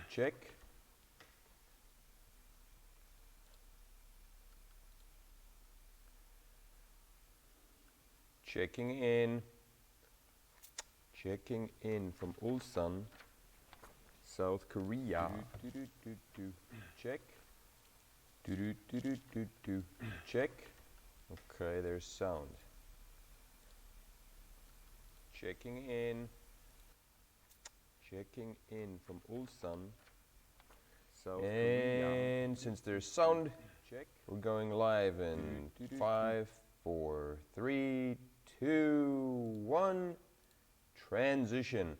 Check. Checking in from Ulsan, South Korea. Check. Check. Okay, there's sound. Checking in from Ulsan, South Korea. And since there's sound, check. We're going live in 5, 4, 3, 2, 1. Transition.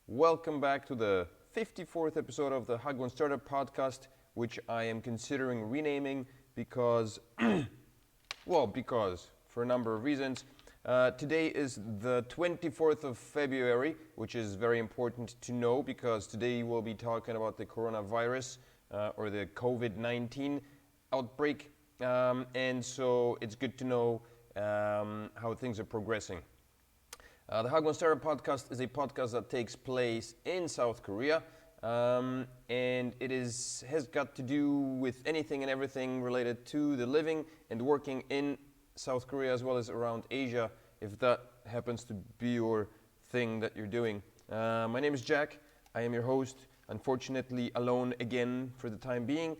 Welcome back to the 54th episode of the Hagwon Startup podcast, which I am considering renaming because, because for a number of reasons. Today is the 24th of February, which is very important to know because today we'll be talking about the coronavirus or the COVID-19 outbreak. And so it's good to know how things are progressing. The Hagwon Startup podcast is a podcast that takes place in South Korea. And it has got to do with anything and everything related to the living and working in South Korea as well as around Asia, if that happens to be your thing that you're doing. My name is Jack. I am your host, unfortunately alone again for the time being.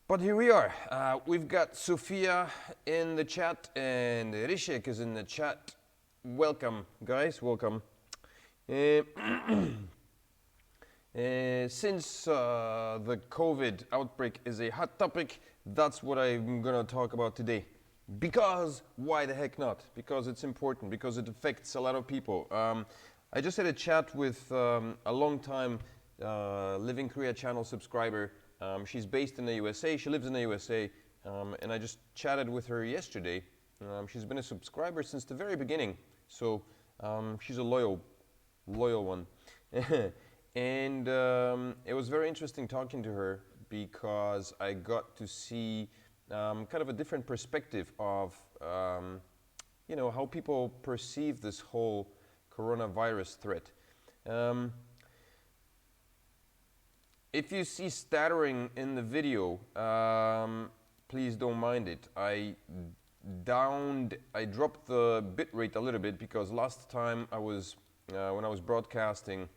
But here we are. We've got Sophia in the chat and Rishik is in the chat. Welcome, guys. Welcome. Since the COVID outbreak is a hot topic, that's what I'm going to talk about today. Because why the heck not? Because it's important, because it affects a lot of people. I just had a chat with a long time Living Korea channel subscriber. She's based in the USA, she lives in the USA, and I just chatted with her yesterday. She's been a subscriber since the very beginning, so she's a loyal one. And it was very interesting talking to her because I got to see kind of a different perspective of how people perceive this whole coronavirus threat. If you see stuttering in the video, please don't mind it. I dropped the bitrate a little bit because last time when I was broadcasting,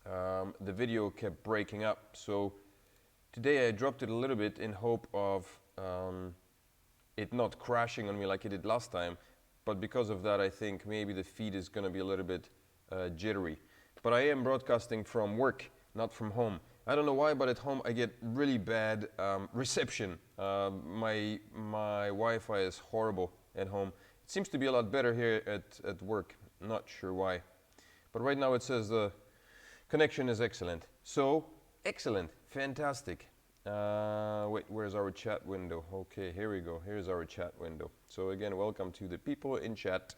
the video kept breaking up. So today I dropped it a little bit in hope of it not crashing on me like it did last time. But because of that, I think maybe the feed is going to be a little bit jittery. But I am broadcasting from work, not from home. I don't know why, but at home I get really bad reception. My Wi-Fi is horrible at home. It seems to be a lot better here at work. Not sure why. But right now it says the connection is excellent. So, excellent, fantastic. Wait, where's our chat window? Okay, here we go. Here's our chat window. So again, welcome to the people in chat.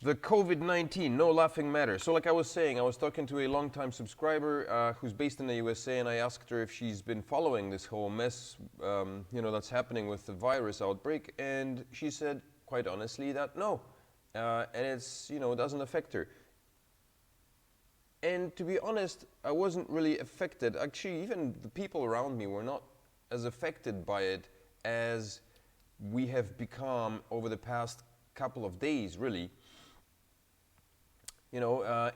The COVID-19, no laughing matter. So like I was saying, I was talking to a long-time subscriber who's based in the USA, and I asked her if she's been following this whole mess, that's happening with the virus outbreak, and she said, quite honestly, that no. And it's, it doesn't affect her. And to be honest, I wasn't really affected. Actually, even the people around me were not as affected by it as we have become over the past couple of days, really.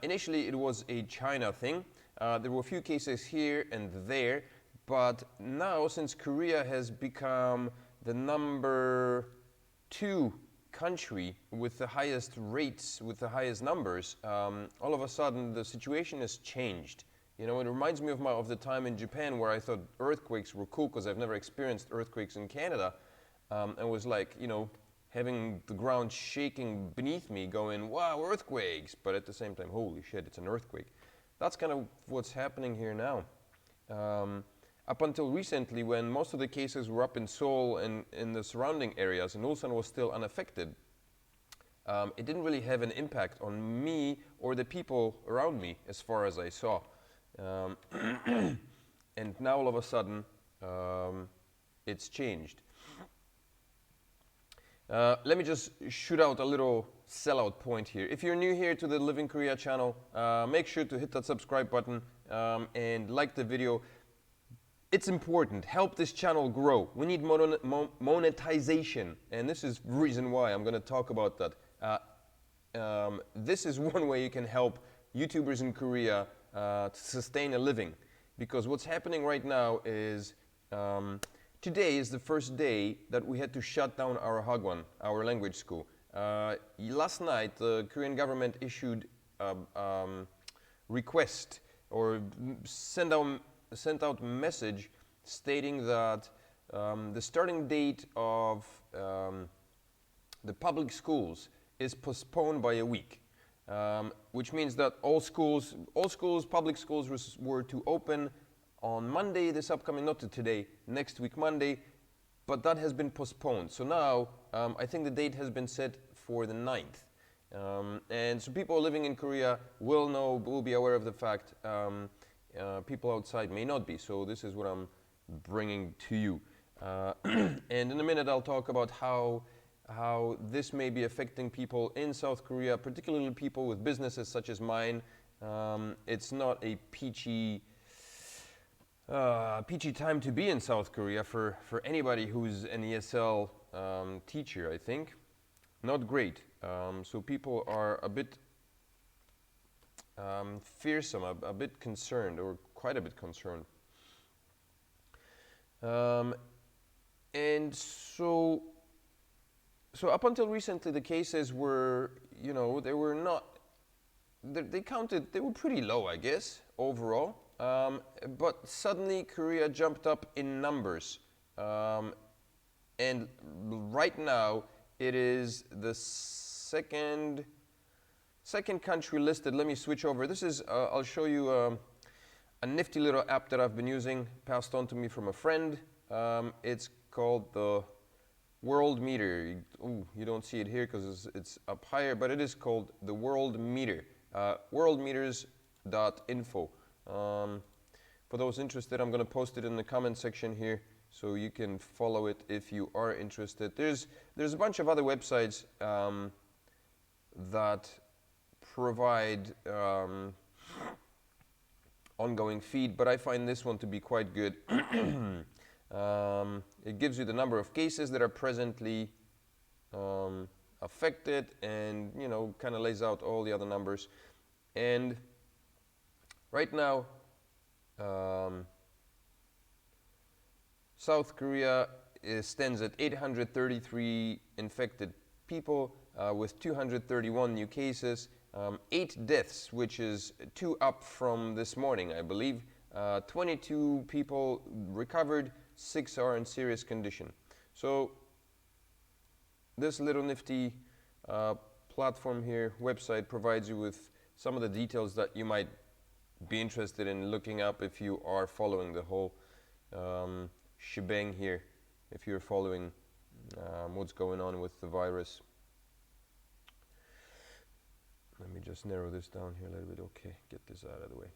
Initially it was a China thing. There were a few cases here and there, but now since Korea has become the number 2 country with the highest rates, with the highest numbers, all of a sudden the situation has changed. It reminds me of the time in Japan where I thought earthquakes were cool because I've never experienced earthquakes in Canada. And was like, having the ground shaking beneath me going, wow, earthquakes, but at the same time, holy shit, it's an earthquake. That's kind of what's happening here now. Up until recently, when most of the cases were up in Seoul and in the surrounding areas, and Ulsan was still unaffected, it didn't really have an impact on me or the people around me as far as I saw. And now all of a sudden, it's changed. Let me just shoot out a little sellout point here. If you're new here to the Live in Korea channel, make sure to hit that subscribe button and like the video. It's important. Help this channel grow. We need monetization, and this is the reason why I'm going to talk about that. This is one way you can help YouTubers in Korea to sustain a living. Because what's happening right now is today is the first day that we had to shut down our Hagwon, our language school. Last night, the Korean government issued a request or sent out message stating that the starting date of the public schools is postponed by a week, which means that all schools, public schools were to open on Monday, this upcoming, not today, next week Monday, but that has been postponed. So now, I think the date has been set for the 9th. And so people living in Korea will be aware of the fact. People outside may not be, so this is what I'm bringing to you. And in a minute I'll talk about how this may be affecting people in South Korea, particularly people with businesses such as mine. It's not a peachy time to be in South Korea for anybody who's an ESL teacher, I think. Not great. So people are a bit fearsome, a bit concerned, or quite a bit concerned. And so up until recently, the cases were, they were pretty low, I guess, overall. But suddenly Korea jumped up in numbers. And right now, it is the second country listed. Let me switch over. This is, I'll show you a nifty little app that I've been using, passed on to me from a friend. It's called the World Meter. Ooh, you don't see it here because it's up higher, but it is called the World Meter. Worldmeters.info. For those interested, I'm going to post it in the comment section here, so you can follow it if you are interested. There's a bunch of other websites that provide ongoing feed, but I find this one to be quite good. It gives you the number of cases that are presently affected, and kind of lays out all the other numbers. And right now, South Korea stands at 833 infected people with 231 new cases, 8 deaths, which is 2 up from this morning, I believe. 22 people recovered, 6 are in serious condition. So this little nifty platform here, website, provides you with some of the details that you might be interested in looking up if you are following the whole shebang here, if you're following what's going on with the virus. Let me just narrow this down here a little bit. Okay, get this out of the way.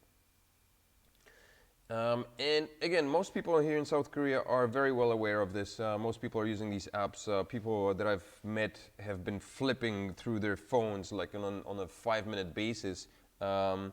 And again, most people here in South Korea are very well aware of this. Most people are using these apps. People that I've met have been flipping through their phones like on a 5-minute basis. And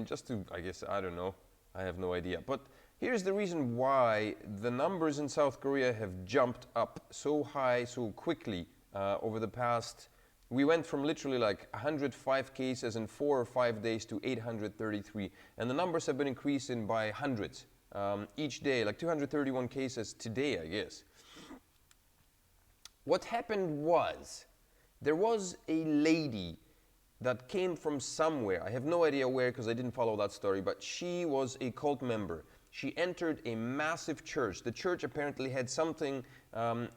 just to, I guess, I don't know, I have no idea. But here's the reason why the numbers in South Korea have jumped up so high, so quickly over the past. We went from literally like 105 cases in 4 or 5 days to 833. And the numbers have been increasing by hundreds each day, like 231 cases today, I guess. What happened was, there was a lady that came from somewhere. I have no idea where because I didn't follow that story, but she was a cult member. She entered a massive church. The church apparently had something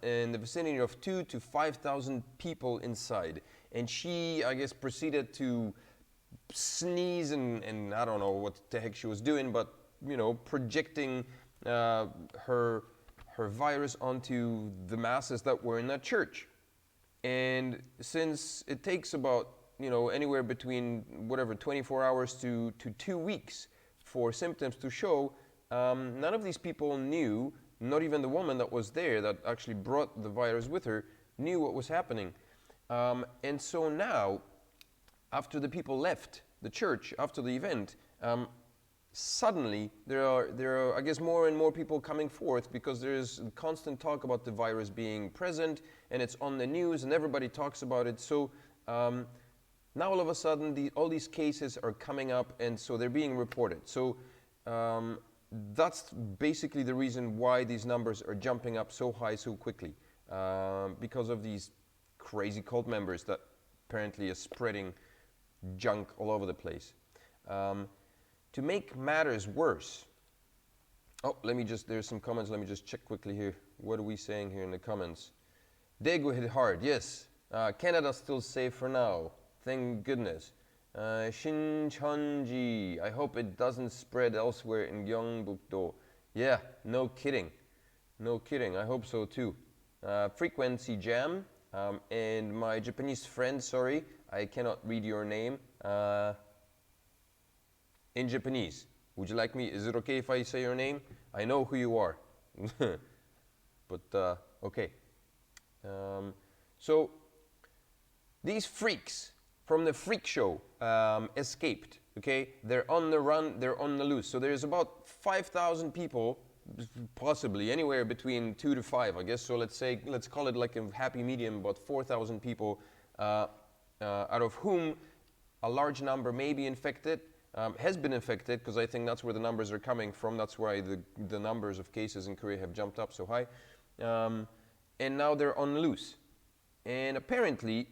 in the vicinity of 2,000 to 5,000 people inside. And she, I guess, proceeded to sneeze and I don't know what the heck she was doing, but, projecting her virus onto the masses that were in that church. And since it takes about, anywhere between 24 hours to 2 weeks for symptoms to show, none of these people knew not even the woman that was there that actually brought the virus with her knew what was happening. And so now, after the people left the church, after the event, suddenly there are, I guess, more and more people coming forth because there's constant talk about the virus being present and it's on the news and everybody talks about it. So now all of a sudden all these cases are coming up and so they're being reported. So that's basically the reason why these numbers are jumping up so high so quickly, because of these crazy cult members that apparently are spreading junk all over the place. To make matters worse, there's some comments, let me just check quickly here. What are we saying here in the comments? Daegu hit hard, yes. Canada's still safe for now, thank goodness. Shincheonji, I hope it doesn't spread elsewhere in Gyeongbuk-do. Yeah, no kidding. No kidding, I hope so too. Frequency Jam, and my Japanese friend, sorry, I cannot read your name. In Japanese, would you like me, is it okay if I say your name? I know who you are. But, okay. So, these freaks from the freak show escaped, okay? They're on the run, they're on the loose. So there's about 5,000 people, possibly anywhere between 2 to 5, I guess. So let's call it like a happy medium, about 4,000 people, out of whom a large number may be infected, has been infected, because I think that's where the numbers are coming from. That's why the numbers of cases in Korea have jumped up so high. And now they're on the loose. And apparently,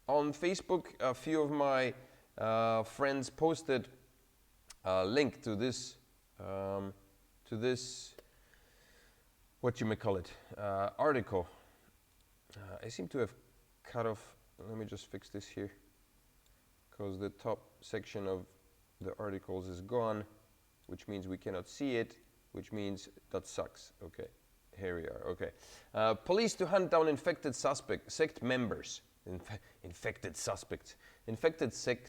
on Facebook, a few of my friends posted a link to this, article. I seem to have cut off, let me just fix this here, because the top section of the articles is gone, which means we cannot see it, which means that sucks. Okay, here we are, okay. Police to hunt down infected sect members. Infected sect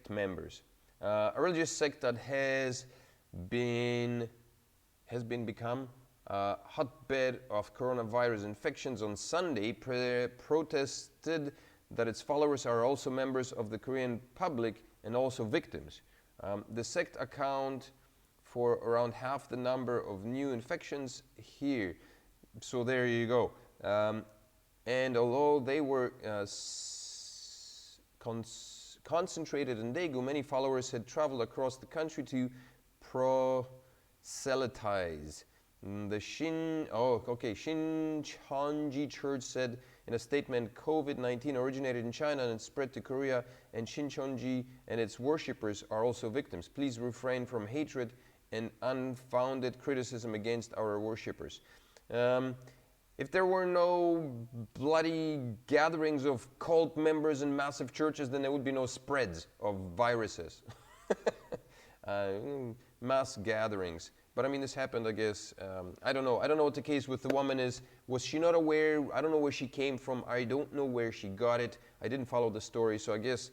members. A religious sect that has become a hotbed of coronavirus infections on Sunday, protested that its followers are also members of the Korean public and also victims. The sect account for around half the number of new infections here. So there you go. And although they were concentrated in Daegu, many followers had traveled across the country to proselytize. The Shincheonji Church said in a statement, COVID-19 originated in China and spread to Korea, and Shincheonji and its worshippers are also victims. Please refrain from hatred and unfounded criticism against our worshippers. If there were no bloody gatherings of cult members in massive churches, then there would be no spreads of viruses. Mass gatherings. But I mean, this happened, I guess, I don't know. I don't know what the case with the woman is. Was she not aware? I don't know where she came from. I don't know where she got it. I didn't follow the story. So I guess,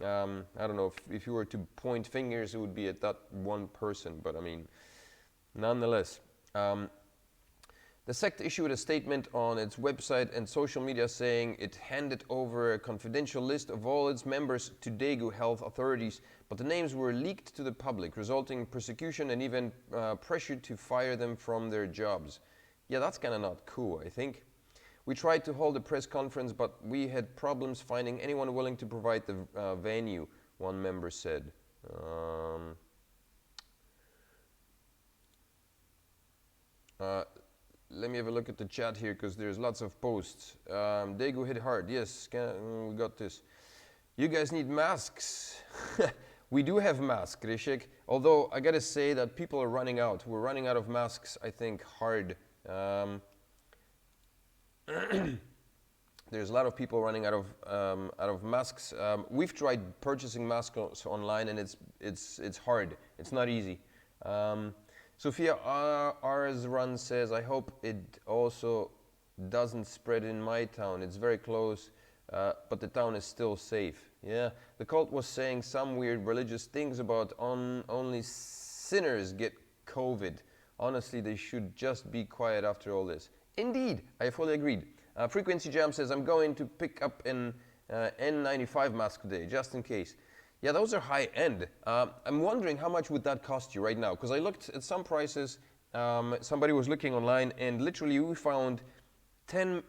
I don't know, if you were to point fingers, it would be at that one person. But I mean, nonetheless. The sect issued a statement on its website and social media saying it handed over a confidential list of all its members to Daegu health authorities, but the names were leaked to the public, resulting in persecution and even pressure to fire them from their jobs. Yeah, that's kind of not cool, I think. We tried to hold a press conference, but we had problems finding anyone willing to provide the venue, one member said. Let me have a look at the chat here, because there's lots of posts. Daegu hit hard. Yes, we got this. You guys need masks. We do have masks, Rishik. Although, I gotta say that people are running out. We're running out of masks, I think, hard. There's a lot of people running out of masks. We've tried purchasing masks online, and it's hard. It's not easy. Sophia Arzran says, I hope it also doesn't spread in my town. It's very close, but the town is still safe. Yeah, the cult was saying some weird religious things about only sinners get COVID. Honestly, they should just be quiet after all this. Indeed, I fully agreed. Frequency Jam says, I'm going to pick up an N95 mask today, just in case. Yeah, those are high end. I'm wondering how much would that cost you right now? Because I looked at some prices. Somebody was looking online, and literally we found 10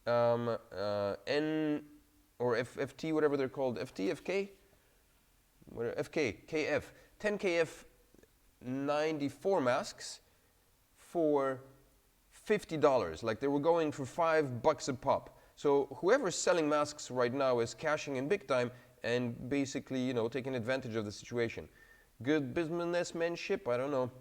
N or FT, whatever they're called, FT, FK? FK, KF. 10 KF 94 masks for $50. Like they were going for $5 a pop. So whoever's selling masks right now is cashing in big time and basically, you know, taking advantage of the situation. Good businessmanship, I don't know.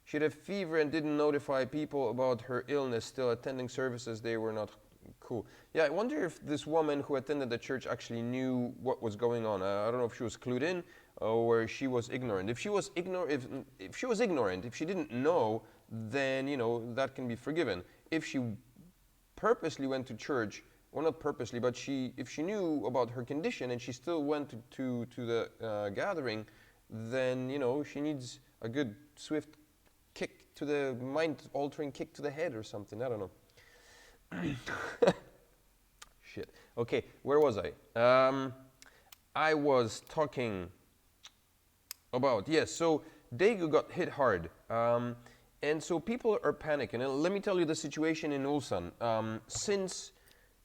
She had a fever and didn't notify people about her illness, still attending services. They were not cool. Yeah, I wonder if this woman who attended the church actually knew what was going on. I don't know if she was clued in or she was ignorant. If she was ignorant, if she didn't know, then, you know, that can be forgiven. If she purposely went to church, well, not purposely, but if she knew about her condition and she still went to the gathering, then, you know, she needs a good, swift kick to the mind-altering kick to the head or something. I don't know. Shit. Okay, where was I? I was talking about, yes, so Daegu got hit hard. And so people are panicking. And let me tell you the situation in Ulsan. Since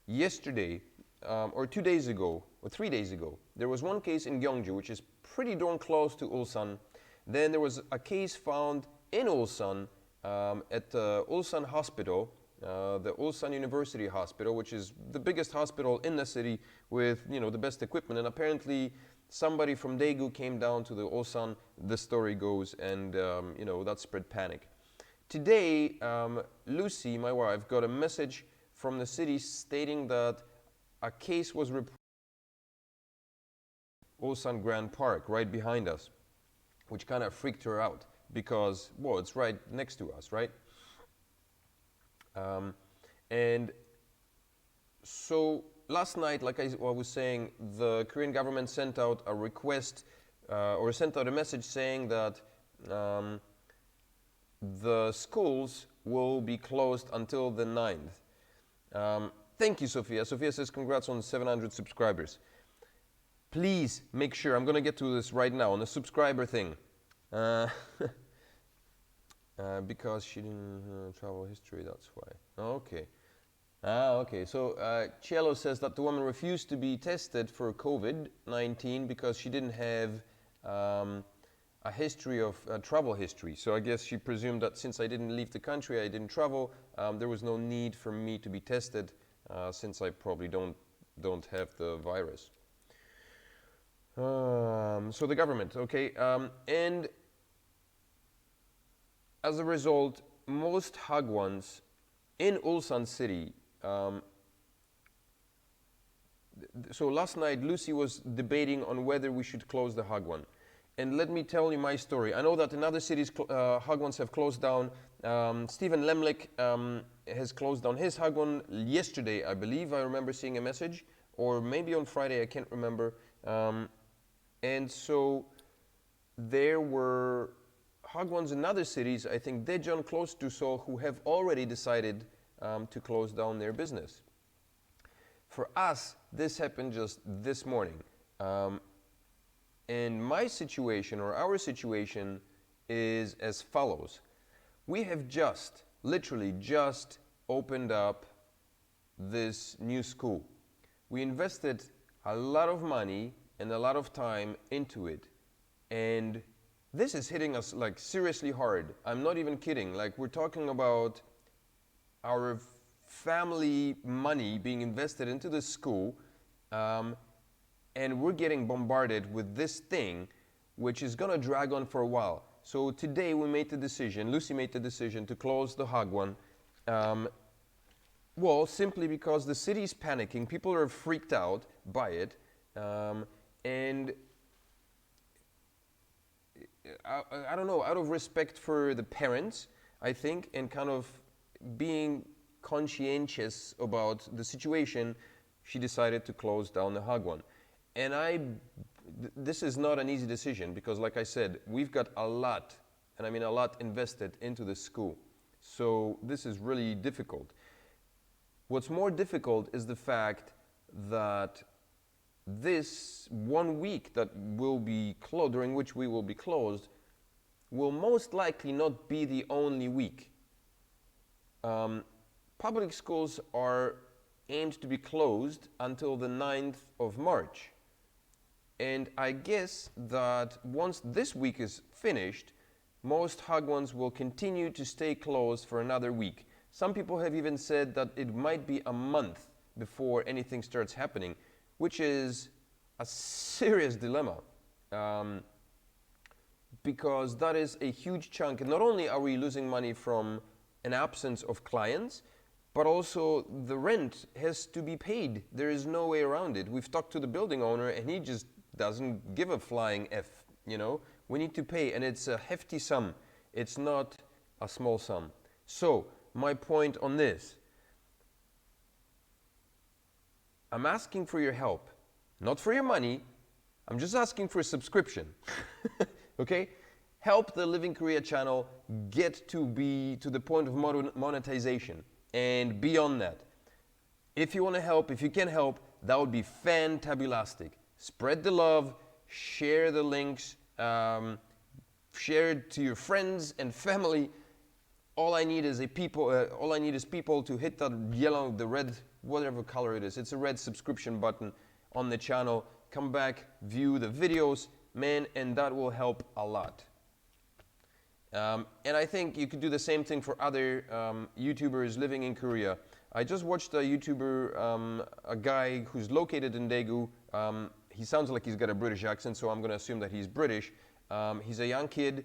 yesterday, or 2 days ago, or 3 days ago, there was one case in Gyeongju, which is pretty darn close to Ulsan. Then there was a case found in Ulsan at the Ulsan Hospital, the Ulsan University Hospital, which is the biggest hospital in the city with, you know, the best equipment. And apparently somebody from Daegu came down to the Ulsan, the story goes, and, you know, that spread panic. Today, Lucy, my wife, got a message from the city stating that a case was reported in Ulsan Grand Park, right behind us, which kind of freaked her out because, well, it's right next to us, right? And so last night, like I was saying, the Korean government sent out a request or sent out a message saying that the schools will be closed until the 9th. Thank you, Sophia. Sophia says, congrats on 700 subscribers. Please make sure, I'm going to get to this right now, on the subscriber thing. Because she didn't travel history, that's why. Okay. Okay. So Cielo says that the woman refused to be tested for COVID-19 because she didn't have a history of travel history. So I guess she presumed that since I didn't leave the country, I didn't travel, there was no need for me to be tested since I probably don't have the virus. So the government, okay, and as a result, most Hagwons in Ulsan city. So last night, Lucy was debating on whether we should close the Hagwon. And let me tell you my story. I know that in other cities, Hagwons have closed down. Stephen Lemlick has closed down his Hagwon yesterday, I believe. I remember seeing a message, or maybe on Friday, I can't remember. And so there were Hagwons in other cities, I think Daejeon close to Seoul, who have already decided to close down their business. For us, this happened just this morning. And my situation, or our situation, is as follows. We have literally just opened up this new school. We invested a lot of money and a lot of time into it. And this is hitting us like seriously hard. I'm not even kidding. Like, we're talking about our family money being invested into this school, and we're getting bombarded with this thing, which is going to drag on for a while. So today we made the decision, Lucy made the decision to close the Hagwon. Well, simply because the city's panicking, people are freaked out by it, and I don't know, out of respect for the parents, I think, and kind of being conscientious about the situation, she decided to close down the Hagwon. And this is not an easy decision because, like I said, we've got a lot and I mean a lot invested into the school. So this is really difficult. What's more difficult is the fact that this 1 week that will be closed, during which we will be closed, will most likely not be the only week. Public schools are aimed to be closed until the 9th of March. And I guess that once this week is finished, most Hagwons will continue to stay closed for another week. Some people have even said that it might be a month before anything starts happening, which is a serious dilemma. Because that is a huge chunk. And not only are we losing money from an absence of clients, but also the rent has to be paid. There is no way around it. We've talked to the building owner and he just doesn't give a flying F, you know. We need to pay, and it's a hefty sum. It's not a small sum. So, my point on this, I'm asking for your help, not for your money. I'm just asking for a subscription, okay? Help the Living Korea channel get to the point of monetization and beyond that. If you want to help, if you can help, that would be fantabulastic. Spread the love, share the links, share it to your friends and family. All I need is people to hit that yellow, the red, whatever color it is. It's a red subscription button on the channel. Come back, view the videos, man, and that will help a lot. And I think you could do the same thing for other YouTubers living in Korea. I just watched a YouTuber, a guy who's located in Daegu. He sounds like he's got a British accent, so I'm going to assume that he's British. He's a young kid,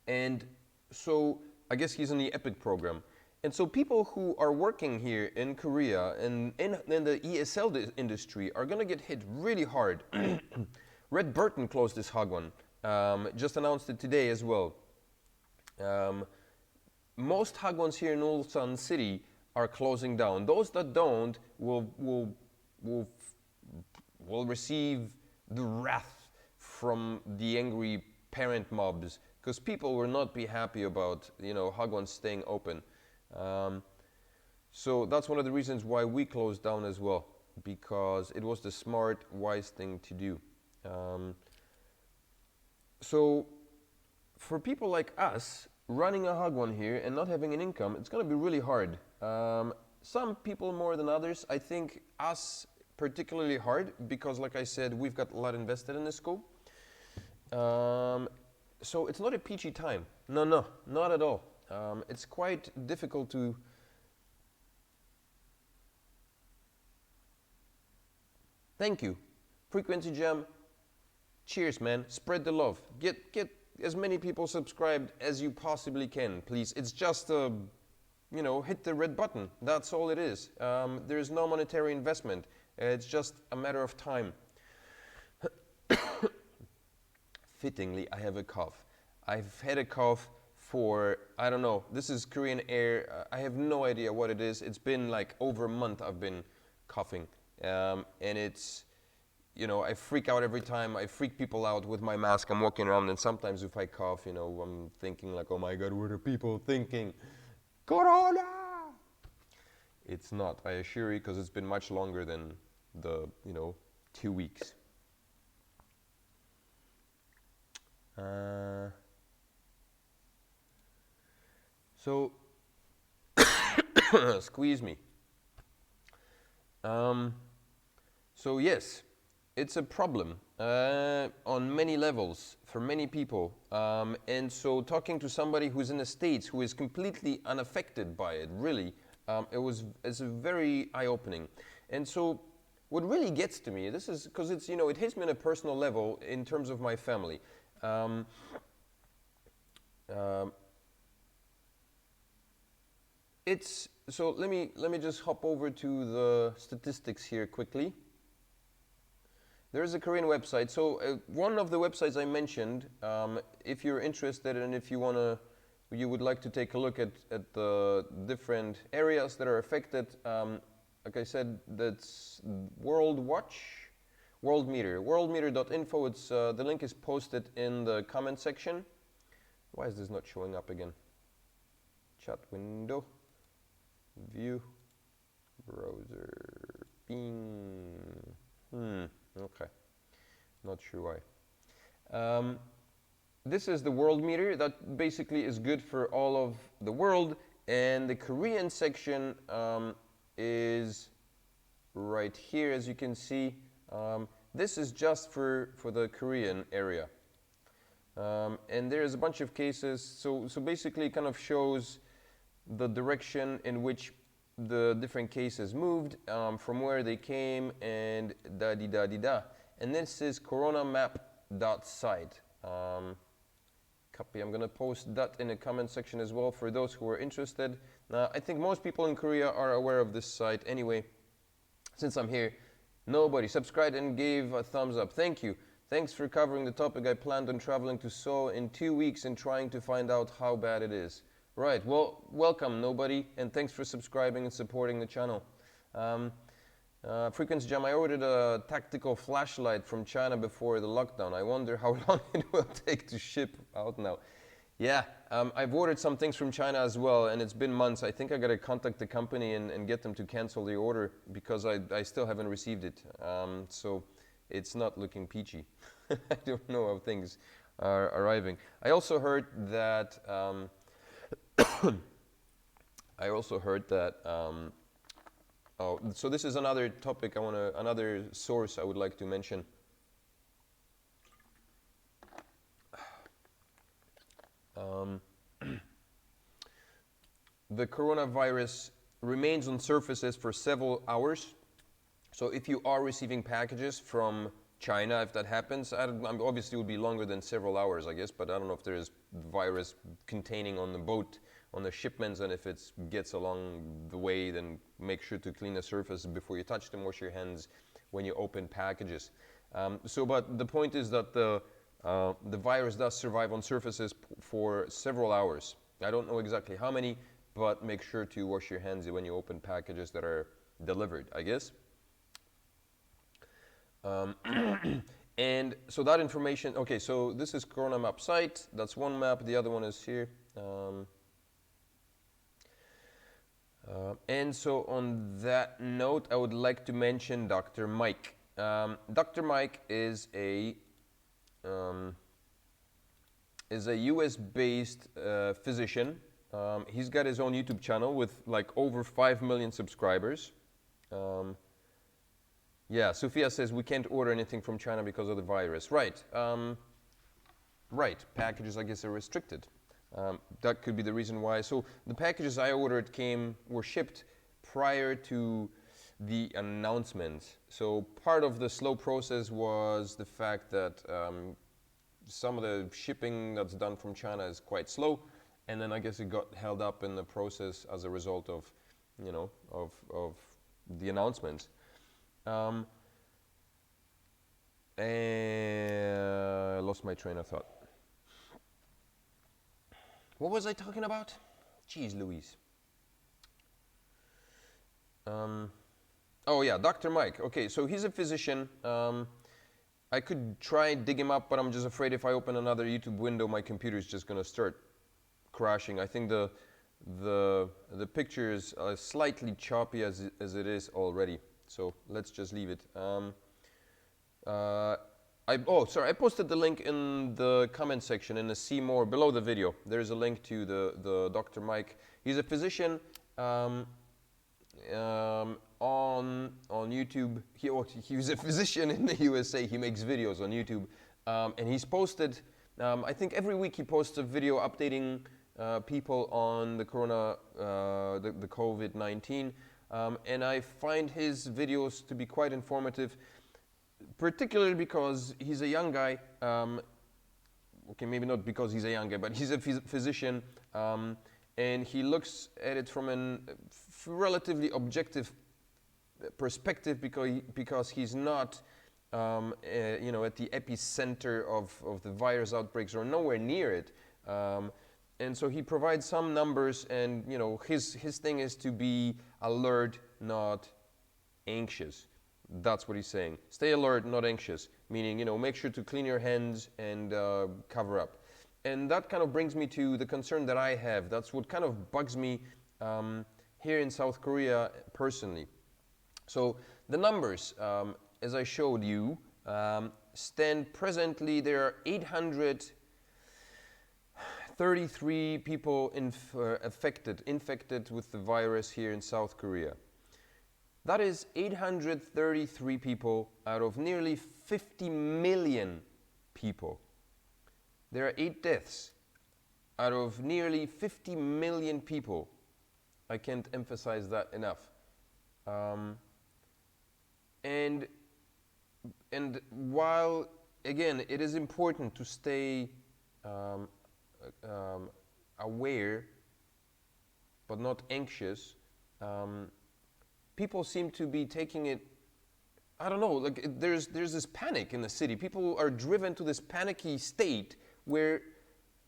and so I guess he's in the Epic program. And so people who are working here in Korea and in the ESL industry are going to get hit really hard. Red Burton closed this Hagwon. Just announced it today as well. Most Hagwons here in Ulsan city are closing down. Those that don't will receive the wrath from the angry parent mobs, because people will not be happy about, you know, Hagwons staying open. So that's one of the reasons why we closed down as well, because it was the smart, wise thing to do. So for people like us, running a Hagwon here and not having an income, it's going to be really hard. Some people more than others. I think us particularly hard because, like I said, we've got a lot invested in this school. So it's not a peachy time. No, not at all. It's quite difficult to... Thank you. Frequency Jam. Cheers, man. Spread the love. Get as many people subscribed as you possibly can, please. It's just you know, hit the red button. That's all it is. There is no monetary investment. It's just a matter of time. Fittingly, I have a cough. I've had a cough for, I don't know, this is Korean air. I have no idea what it is. It's been like over a month I've been coughing. And it's, you know, I freak out every time. I freak people out with my mask. I'm walking around, and sometimes if I cough, you know, I'm thinking like, oh my God, what are people thinking? Corona! It's not, I assure you, because it's been much longer than the, you know, 2 weeks. So, squeeze me. So yes, it's a problem on many levels for many people. And so talking to somebody who's in the States who is completely unaffected by it, really, it's a very eye-opening. And so what really gets to me, this is because it's, you know, it hits me on a personal level in terms of my family. So let me just hop over to the statistics here quickly. There is a Korean website. So one of the websites I mentioned, if you're interested and if you would like to take a look at the different areas that are affected, like I said, that's Worldmeter, worldmeter.info. It's the link is posted in the comment section. Why is this not showing up again? Chat window, view, browser, ping. Okay, not sure why. This is the world meter that basically is good for all of the world, and the Korean section is right here, as you can see. This is just for the Korean area. And there's a bunch of cases, so basically it kind of shows the direction in which the different cases moved, from where they came, and da-di-da-di-da. And this is coronamap.site. Copy. I'm going to post that in the comment section as well for those who are interested. I think most people in Korea are aware of this site anyway. Since I'm here, nobody subscribed and gave a thumbs up. Thank you. Thanks for covering the topic. I planned on traveling to Seoul in 2 weeks and trying to find out how bad it is. Right. Well, welcome, nobody, and thanks for subscribing and supporting the channel. Frequency Jam, I ordered a tactical flashlight from China before the lockdown. I wonder how long it will take to ship out now. Yeah, I've ordered some things from China as well, and it's been months. I think I got to contact the company and get them to cancel the order because I still haven't received it. So it's not looking peachy. I don't know how things are arriving. I also heard that oh, so this is another topic another source I would like to mention. The coronavirus remains on surfaces for several hours. So if you are receiving packages from China, if that happens, obviously it would be longer than several hours, I guess, but I don't know if there is virus containing on the boat, on the shipments, and if it gets along the way, then make sure to clean the surface before you touch them, wash your hands when you open packages. But the point is that the virus does survive on surfaces for several hours. I don't know exactly how many, but make sure to wash your hands when you open packages that are delivered, I guess. And so that information, okay, so this is Corona Map site. That's one map. The other one is here. And so on that note, I would like to mention Dr. Mike. Dr. Mike is a US-based physician. He's got his own YouTube channel with like over 5 million subscribers. Yeah, Sophia says we can't order anything from China because of the virus. Right. Right. Packages, I guess, are restricted. That could be the reason why. So the packages I ordered were shipped prior to the announcement. So part of the slow process was the fact that some of the shipping that's done from China is quite slow, and then I guess it got held up in the process as a result of, of the announcement. And I lost my train of thought. What was I talking about? Jeez Louise. Oh yeah, Dr. Mike. Okay, so he's a physician. I could try and dig him up, but I'm just afraid if I open another YouTube window, my computer is just going to start crashing. I think the picture is slightly choppy as it is already. So let's just leave it. I posted the link in the comment section in the See More below the video. There's a link to the Dr. Mike. He's a physician on YouTube. He was a physician in the USA. He makes videos on YouTube, and he's posted. I think every week he posts a video updating people on the the COVID-19. And I find his videos to be quite informative, particularly because he's a young guy. Okay, maybe not because he's a young guy, but he's a physician, and he looks at it from a relatively objective perspective because he's not, at the epicenter of the virus outbreaks or nowhere near it. And so he provides some numbers, and his thing is to be alert, not anxious. That's what he's saying. Stay alert, not anxious. Meaning, make sure to clean your hands and cover up. And that kind of brings me to the concern that I have. That's what kind of bugs me here in South Korea personally. So the numbers, as I showed you, stand presently, there are 833 people infected with the virus here in South Korea. That is 833 people out of nearly 50 million people. There are 8 deaths out of nearly 50 million people. I can't emphasize that enough. And while, again, it is important to stay aware, but not anxious, people seem to be taking it, I don't know, like there's this panic in the city. People are driven to this panicky state where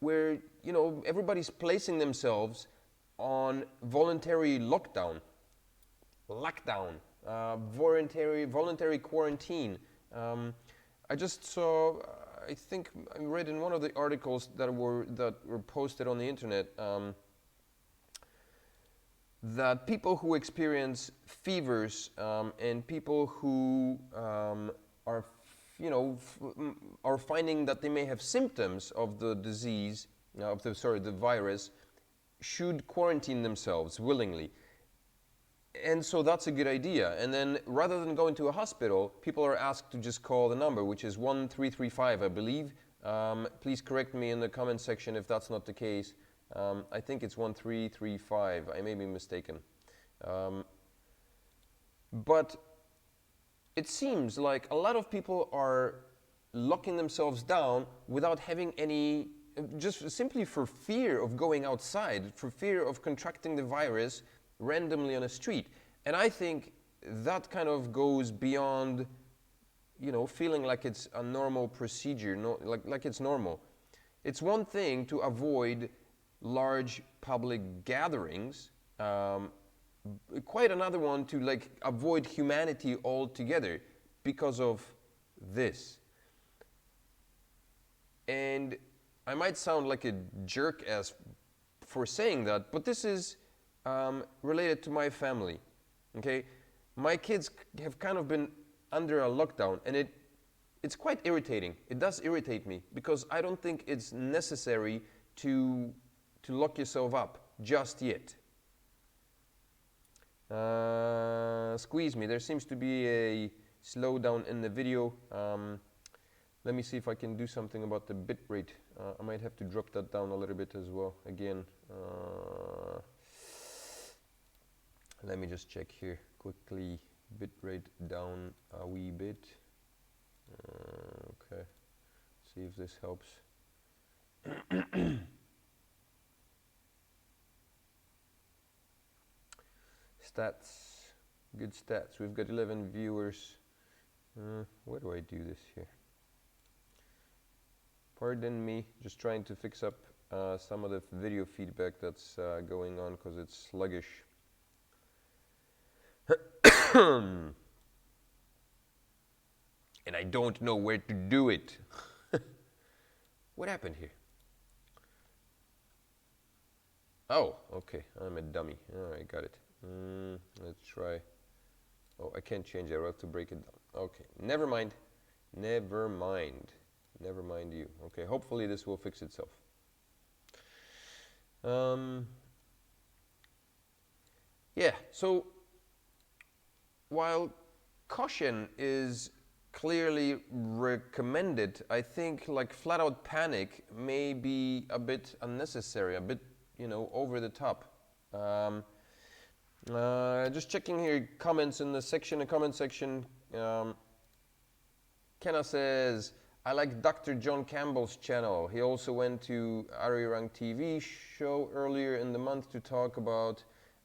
everybody's placing themselves on voluntary voluntary quarantine. I just saw, I think I read in one of the articles that were posted on the internet, that people who experience fevers and people who are finding that they may have symptoms of the disease, the virus, should quarantine themselves willingly. And so that's a good idea. And then rather than going to a hospital, people are asked to just call the number, which is 1335, I believe. Please correct me in the comment section if that's not the case. I think it's 1335. I may be mistaken. But it seems like a lot of people are locking themselves down without having any, just simply for fear of going outside, for fear of contracting the virus randomly on a street. And I think that kind of goes beyond, feeling like it's a normal procedure, like it's normal. It's one thing to avoid large public gatherings, quite another one to avoid humanity altogether because of this. And I might sound like a jerk for saying that, but this is related to my family. Okay, my kids have kind of been under a lockdown, and it's quite irritating. It does irritate me because I don't think it's necessary to lock yourself up just yet. Squeeze me. There seems to be a slowdown in the video. Let me see if I can do something about the bit rate. I might have to drop that down a little bit as well. Again, let me just check here quickly. Bit rate down a wee bit. Okay. See if this helps. Stats, good stats. We've got 11 viewers. Where do I do this here? Pardon me, just trying to fix up some of the video feedback that's going on because it's sluggish. And I don't know where to do it. What happened here? Oh, okay, I'm a dummy. All right, got it. Let's try. Oh, I can't change it. I have to break it down. Okay, never mind. Never mind. Never mind you. Okay, hopefully this will fix itself. Yeah, so while caution is clearly recommended, I think flat out panic may be a bit unnecessary, a bit, over the top. Just checking here comments in the comment section. Kenna says, I like Dr. John Campbell's channel. He also went to Arirang TV show earlier in the month to talk about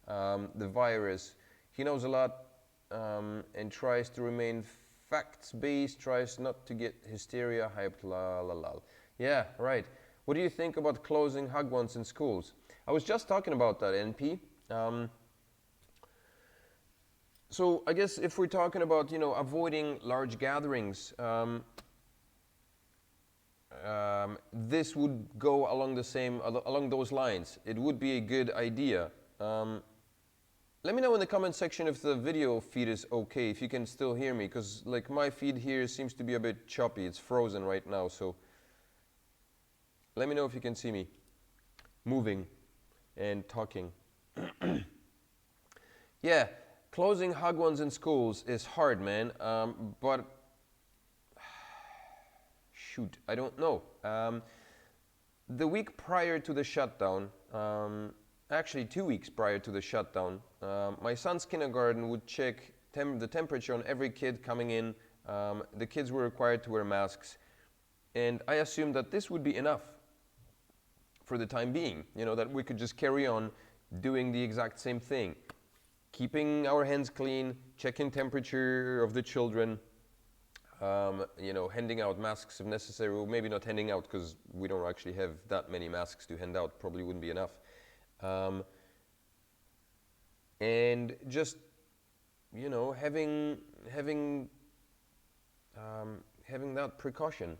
the virus. He knows a lot and tries to remain facts-based, tries not to get hysteria hyped, la la la. Yeah, right. What do you think about closing Hagwons in schools? I was just talking about that, NP. So I guess if we're talking about, avoiding large gatherings, this would go along those lines. It would be a good idea. Let me know in the comment section if the video feed is okay, if you can still hear me, because like my feed here seems to be a bit choppy. It's frozen right now, so let me know if you can see me moving and talking. Yeah, closing Hagwons in schools is hard, man, but shoot, I don't know. The week prior to the shutdown, actually 2 weeks prior to the shutdown, my son's kindergarten would check the temperature on every kid coming in. The kids were required to wear masks, and I assumed that this would be enough for the time being, you know, that we could just carry on doing the exact same thing. Keeping our hands clean, checking temperature of the children, you know, handing out masks if necessary. Well, maybe not handing out because we don't actually have that many masks to hand out, probably wouldn't be enough. And just, you know, having that precaution.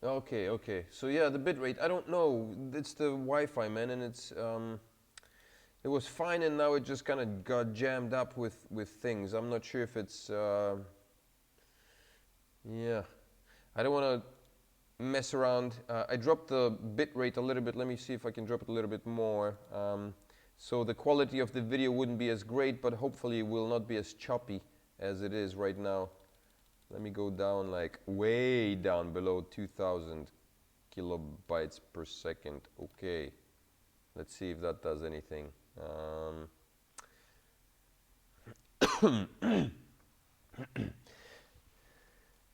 Okay. So yeah, the bitrate, I don't know. It's the Wi-Fi, man, and it was fine, and now it just kind of got jammed up with things. I'm not sure if it's yeah. I don't want to mess around. I dropped the bitrate a little bit. Let me see if I can drop it a little bit more. So the quality of the video wouldn't be as great, but hopefully it will not be as choppy as it is right now. Let me go down, like way down below 2000 kilobytes per second. Okay. Let's see if that does anything.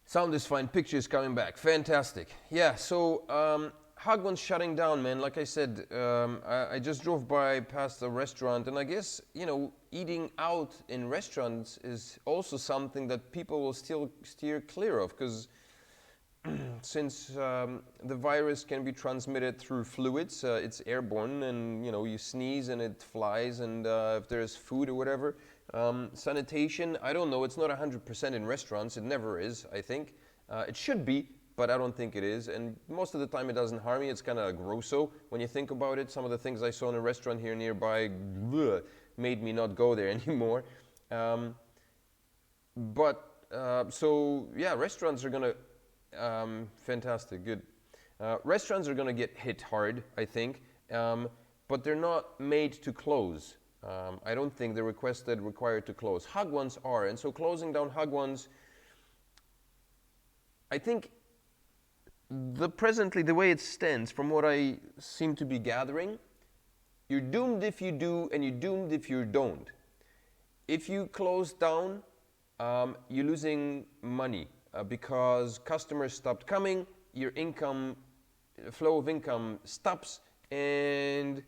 Sound is fine, picture is coming back. Fantastic. Yeah, so Hagwon's shutting down, man. Like I said, I just drove past a restaurant, and I guess, you know, eating out in restaurants is also something that people will still steer clear of, because since the virus can be transmitted through fluids, it's airborne, and, you know, you sneeze and it flies, and if there's food or whatever. Sanitation, I don't know, it's not 100% in restaurants. It never is, I think. It should be, but I don't think it is, and most of the time it doesn't harm me. It's kind of grosso when you think about it. Some of the things I saw in a restaurant here nearby made me not go there anymore. So yeah, restaurants are gonna fantastic, good. Restaurants are gonna get hit hard, I think, but they're not made to close. I don't think they're required to close. Hagwons are, and so closing down Hagwons, I think presently the way it stands, from what I seem to be gathering, you're doomed if you do, and you're doomed if you don't. If you close down, you're losing money because customers stopped coming, your flow of income stops, and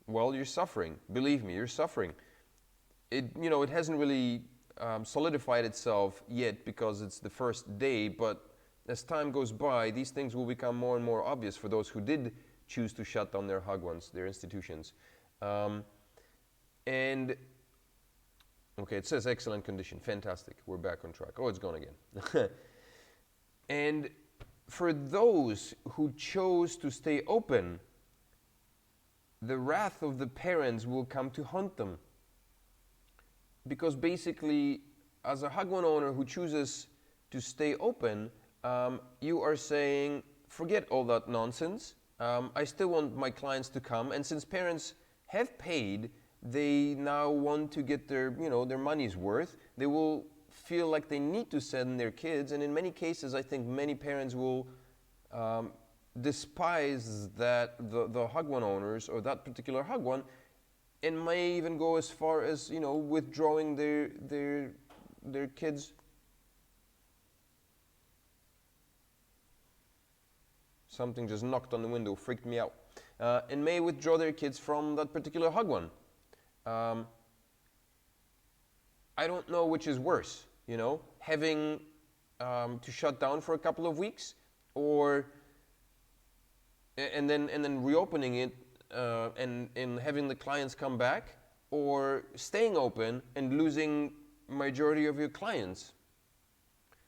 well, you're suffering. Believe me, you're suffering. It hasn't really solidified itself yet because it's the first day, but as time goes by, these things will become more and more obvious for those who did choose to shut down their Hagwons, their institutions. And okay, it says excellent condition. Fantastic. We're back on track. Oh, it's gone again. And for those who chose to stay open, the wrath of the parents will come to haunt them. Because basically, as a Hagwon owner who chooses to stay open, you are saying, forget all that nonsense. I still want my clients to come. And since parents have paid, they now want to get their money's worth. They will feel like they need to send their kids. And in many cases, I think many parents will despise the Hagwon owners or that particular Hagwon, and may even go as far as withdrawing their kids. Something just knocked on the window, freaked me out. And may withdraw their kids from that particular Hagwon. I don't know which is worse, having to shut down for a couple of weeks, and then reopening it and having the clients come back, or staying open and losing majority of your clients.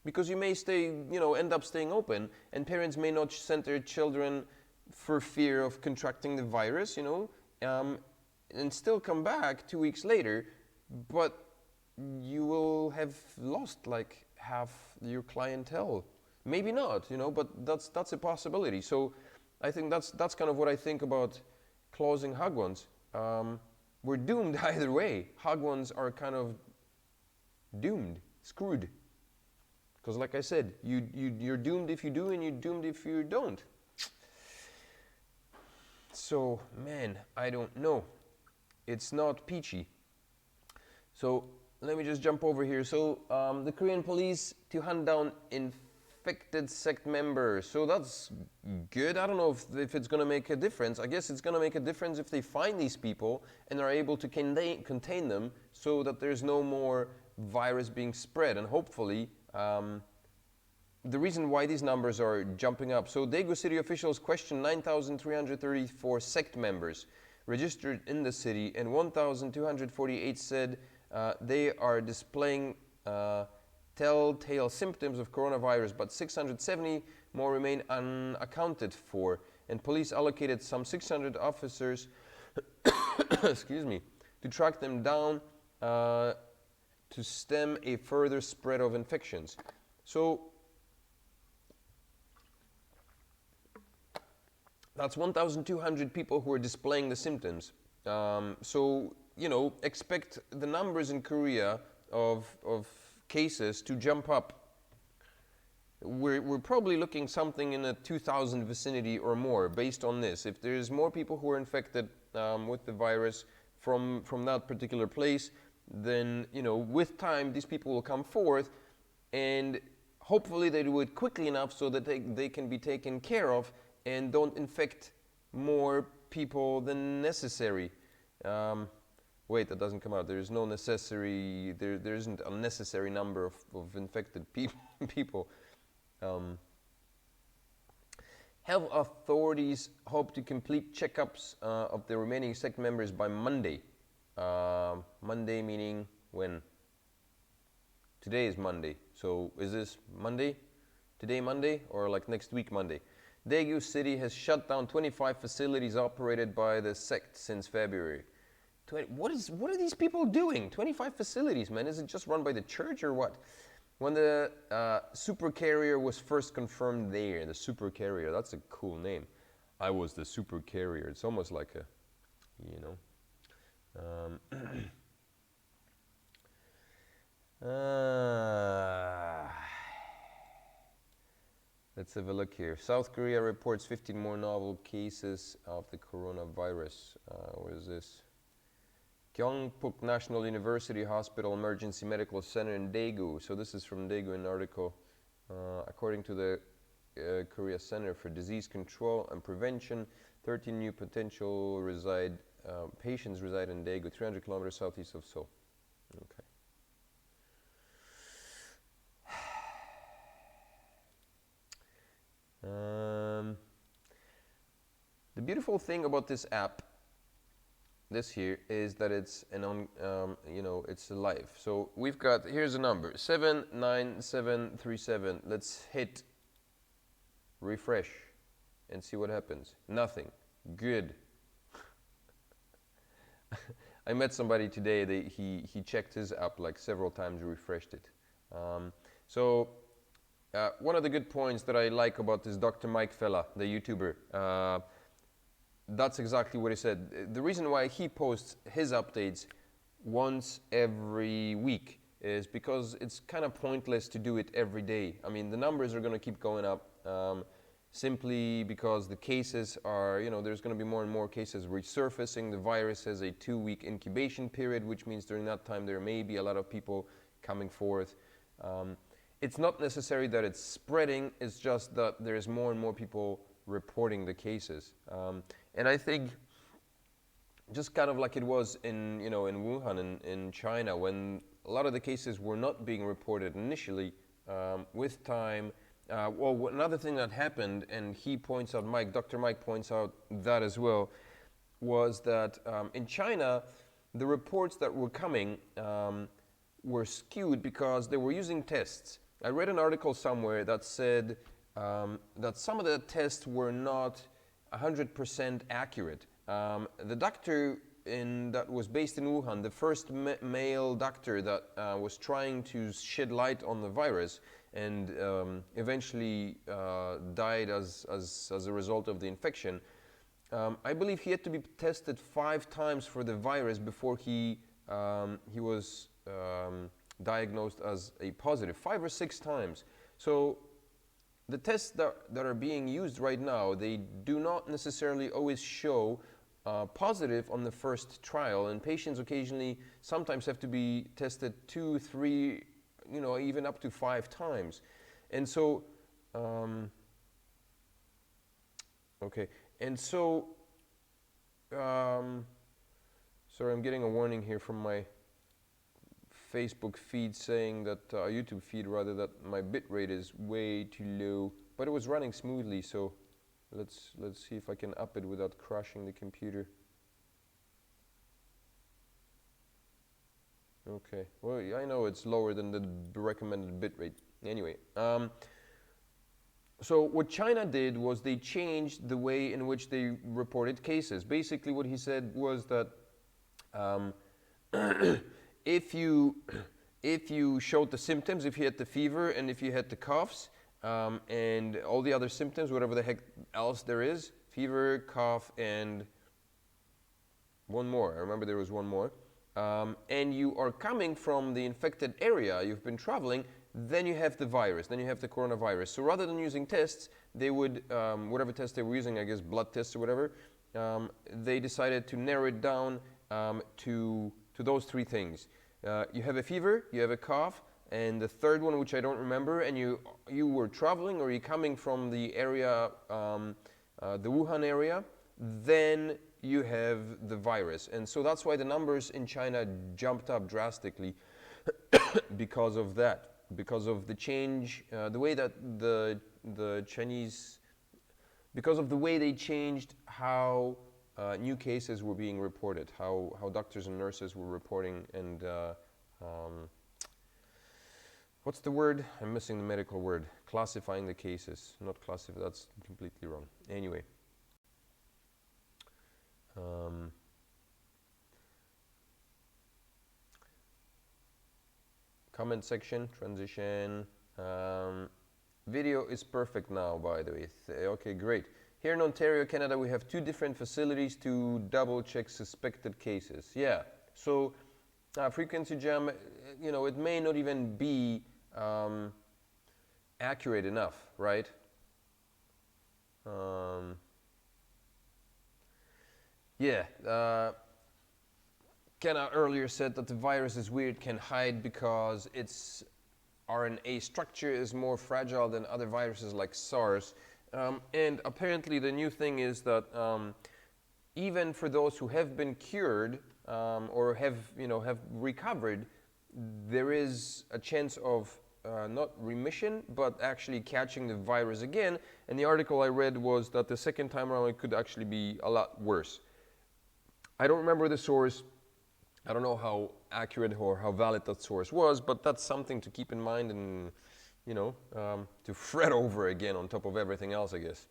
Because you may end up staying open, and parents may not send their children for fear of contracting the virus, and still come back 2 weeks later, but you will have lost like half your clientele. Maybe not, but that's a possibility. So I think that's kind of what I think about closing Hagwons. We're doomed either way. Hagwons are kind of doomed, screwed. Because like I said, you're doomed if you do, and you're doomed if you don't. So, man, I don't know. It's not peachy. So, let me just jump over here. So, the Korean police to hunt down infected sect members. So that's good. I don't know if it's going to make a difference. I guess it's going to make a difference if they find these people and are able to contain them so that there's no more virus being spread. And hopefully, the reason why these numbers are jumping up. So Daegu city officials questioned 9,334 sect members registered in the city, and 1,248 said they are displaying telltale symptoms of coronavirus, but 670 more remain unaccounted for. And police allocated some 600 officers excuse me, to track them down to stem a further spread of infections. So that's 1,200 people who are displaying the symptoms. So, expect the numbers in Korea of cases to jump up. We're probably looking something in a 2,000 vicinity or more based on this. If there's more people who are infected with the virus from that particular place, then, with time, these people will come forth, and hopefully they do it quickly enough so that they can be taken care of and don't infect more people than necessary. Wait, that doesn't come out. There is no necessary, there isn't a necessary number of infected people. Health authorities hope to complete checkups of the remaining sect members by Monday. Monday meaning when? Today is Monday. So is this Monday? Today Monday, or like next week Monday? Daegu city has shut down 25 facilities operated by the sect since February. What are these people doing? 25 facilities, man. Is it just run by the church or what? When the super carrier was first confirmed there, the super carrier, that's a cool name. I was the super carrier. It's almost like a, let's have a look here. South Korea reports 15 more novel cases of the coronavirus. What is this? Gyeongbuk National University Hospital Emergency Medical Center in Daegu. So this is from Daegu, an article. According to the Korea Center for Disease Control and Prevention, 13 new potential patients reside in Daegu, 300 kilometers southeast of Seoul. Okay. The beautiful thing about this app, this here, is that it's it's live. So we've got, here's a number, 79737. Let's hit refresh and see what happens. Nothing. Good. I met somebody today. He checked his app like several times, refreshed it. One of the good points that I like about this Dr. Mike fella, the YouTuber, that's exactly what he said. The reason why he posts his updates once every week is because it's kind of pointless to do it every day. I mean, the numbers are going to keep going up simply because the cases are, there's going to be more and more cases resurfacing. The virus has a 2-week incubation period, which means during that time there may be a lot of people coming forth. It's not necessary that it's spreading, it's just that there's more and more people reporting the cases. And I think just kind of like it was in Wuhan in China, when a lot of the cases were not being reported initially, with time. Another thing that happened, and he points out, Dr. Mike points out that as well, was that in China, the reports that were coming were skewed because they were using tests. I read an article somewhere that said that some of the tests were not 100% accurate. The doctor that was based in Wuhan, the first male doctor that was trying to shed light on the virus and eventually died as a result of the infection, I believe he had to be tested 5 times for the virus before he was diagnosed as a positive, 5 or 6 times. So the tests that are being used right now, they do not necessarily always show positive on the first trial, and patients occasionally sometimes have to be tested 2, 3, even up to 5 times. And so, okay, and so, sorry, I'm getting a warning here from my Facebook feed saying that, YouTube feed rather, that my bit rate is way too low, but it was running smoothly, so let's see if I can up it without crashing the computer. Okay, well, I know it's lower than the recommended bit rate. Anyway, so what China did was they changed the way in which they reported cases. Basically what he said was that if you showed the symptoms, if you had the fever and if you had the coughs and all the other symptoms, whatever the heck else there is, fever, cough, and one more. I remember there was one more. And you are coming from the infected area, you've been traveling, then you have the virus, then you have the coronavirus. So rather than using tests, they would, whatever test they were using, I guess blood tests or whatever, they decided to narrow it down to those 3 things. You have a fever, you have a cough, and the third one, which I don't remember, and you were traveling or you're coming from the area, the Wuhan area, then you have the virus. And so that's why the numbers in China jumped up drastically because of that, because of the change, the way that the Chinese, because of the way they changed how new cases were being reported, how doctors and nurses were reporting, and what's the word? I'm missing the medical word. Classifying the cases. Not classify, that's completely wrong. Anyway. Comment section, transition. Video is perfect now, by the way. Okay, great. Here in Ontario, Canada, we have 2 different facilities to double check suspected cases. Yeah, so frequency jam, it may not even be accurate enough, right? Kenna earlier said that the virus is weird, can hide because its RNA structure is more fragile than other viruses like SARS. And apparently the new thing is that even for those who have been cured or have recovered, there is a chance of not remission, but actually catching the virus again. And the article I read was that the second time around it could actually be a lot worse. I don't remember the source. I don't know how accurate or how valid that source was, but that's something to keep in mind and, to fret over again on top of everything else, I guess.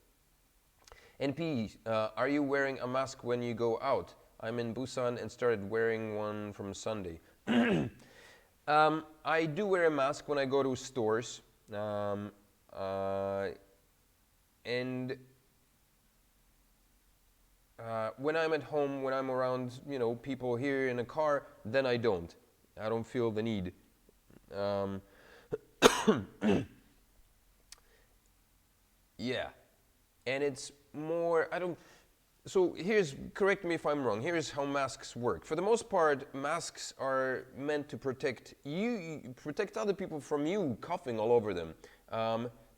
NP, are you wearing a mask when you go out? I'm in Busan and started wearing one from Sunday. I do wear a mask when I go to stores. And when I'm at home, when I'm around, people here in a car, then I don't. I don't feel the need. Yeah, and it's more, so correct me if I'm wrong, here's how masks work. For the most part, masks are meant to protect protect other people from you coughing all over them.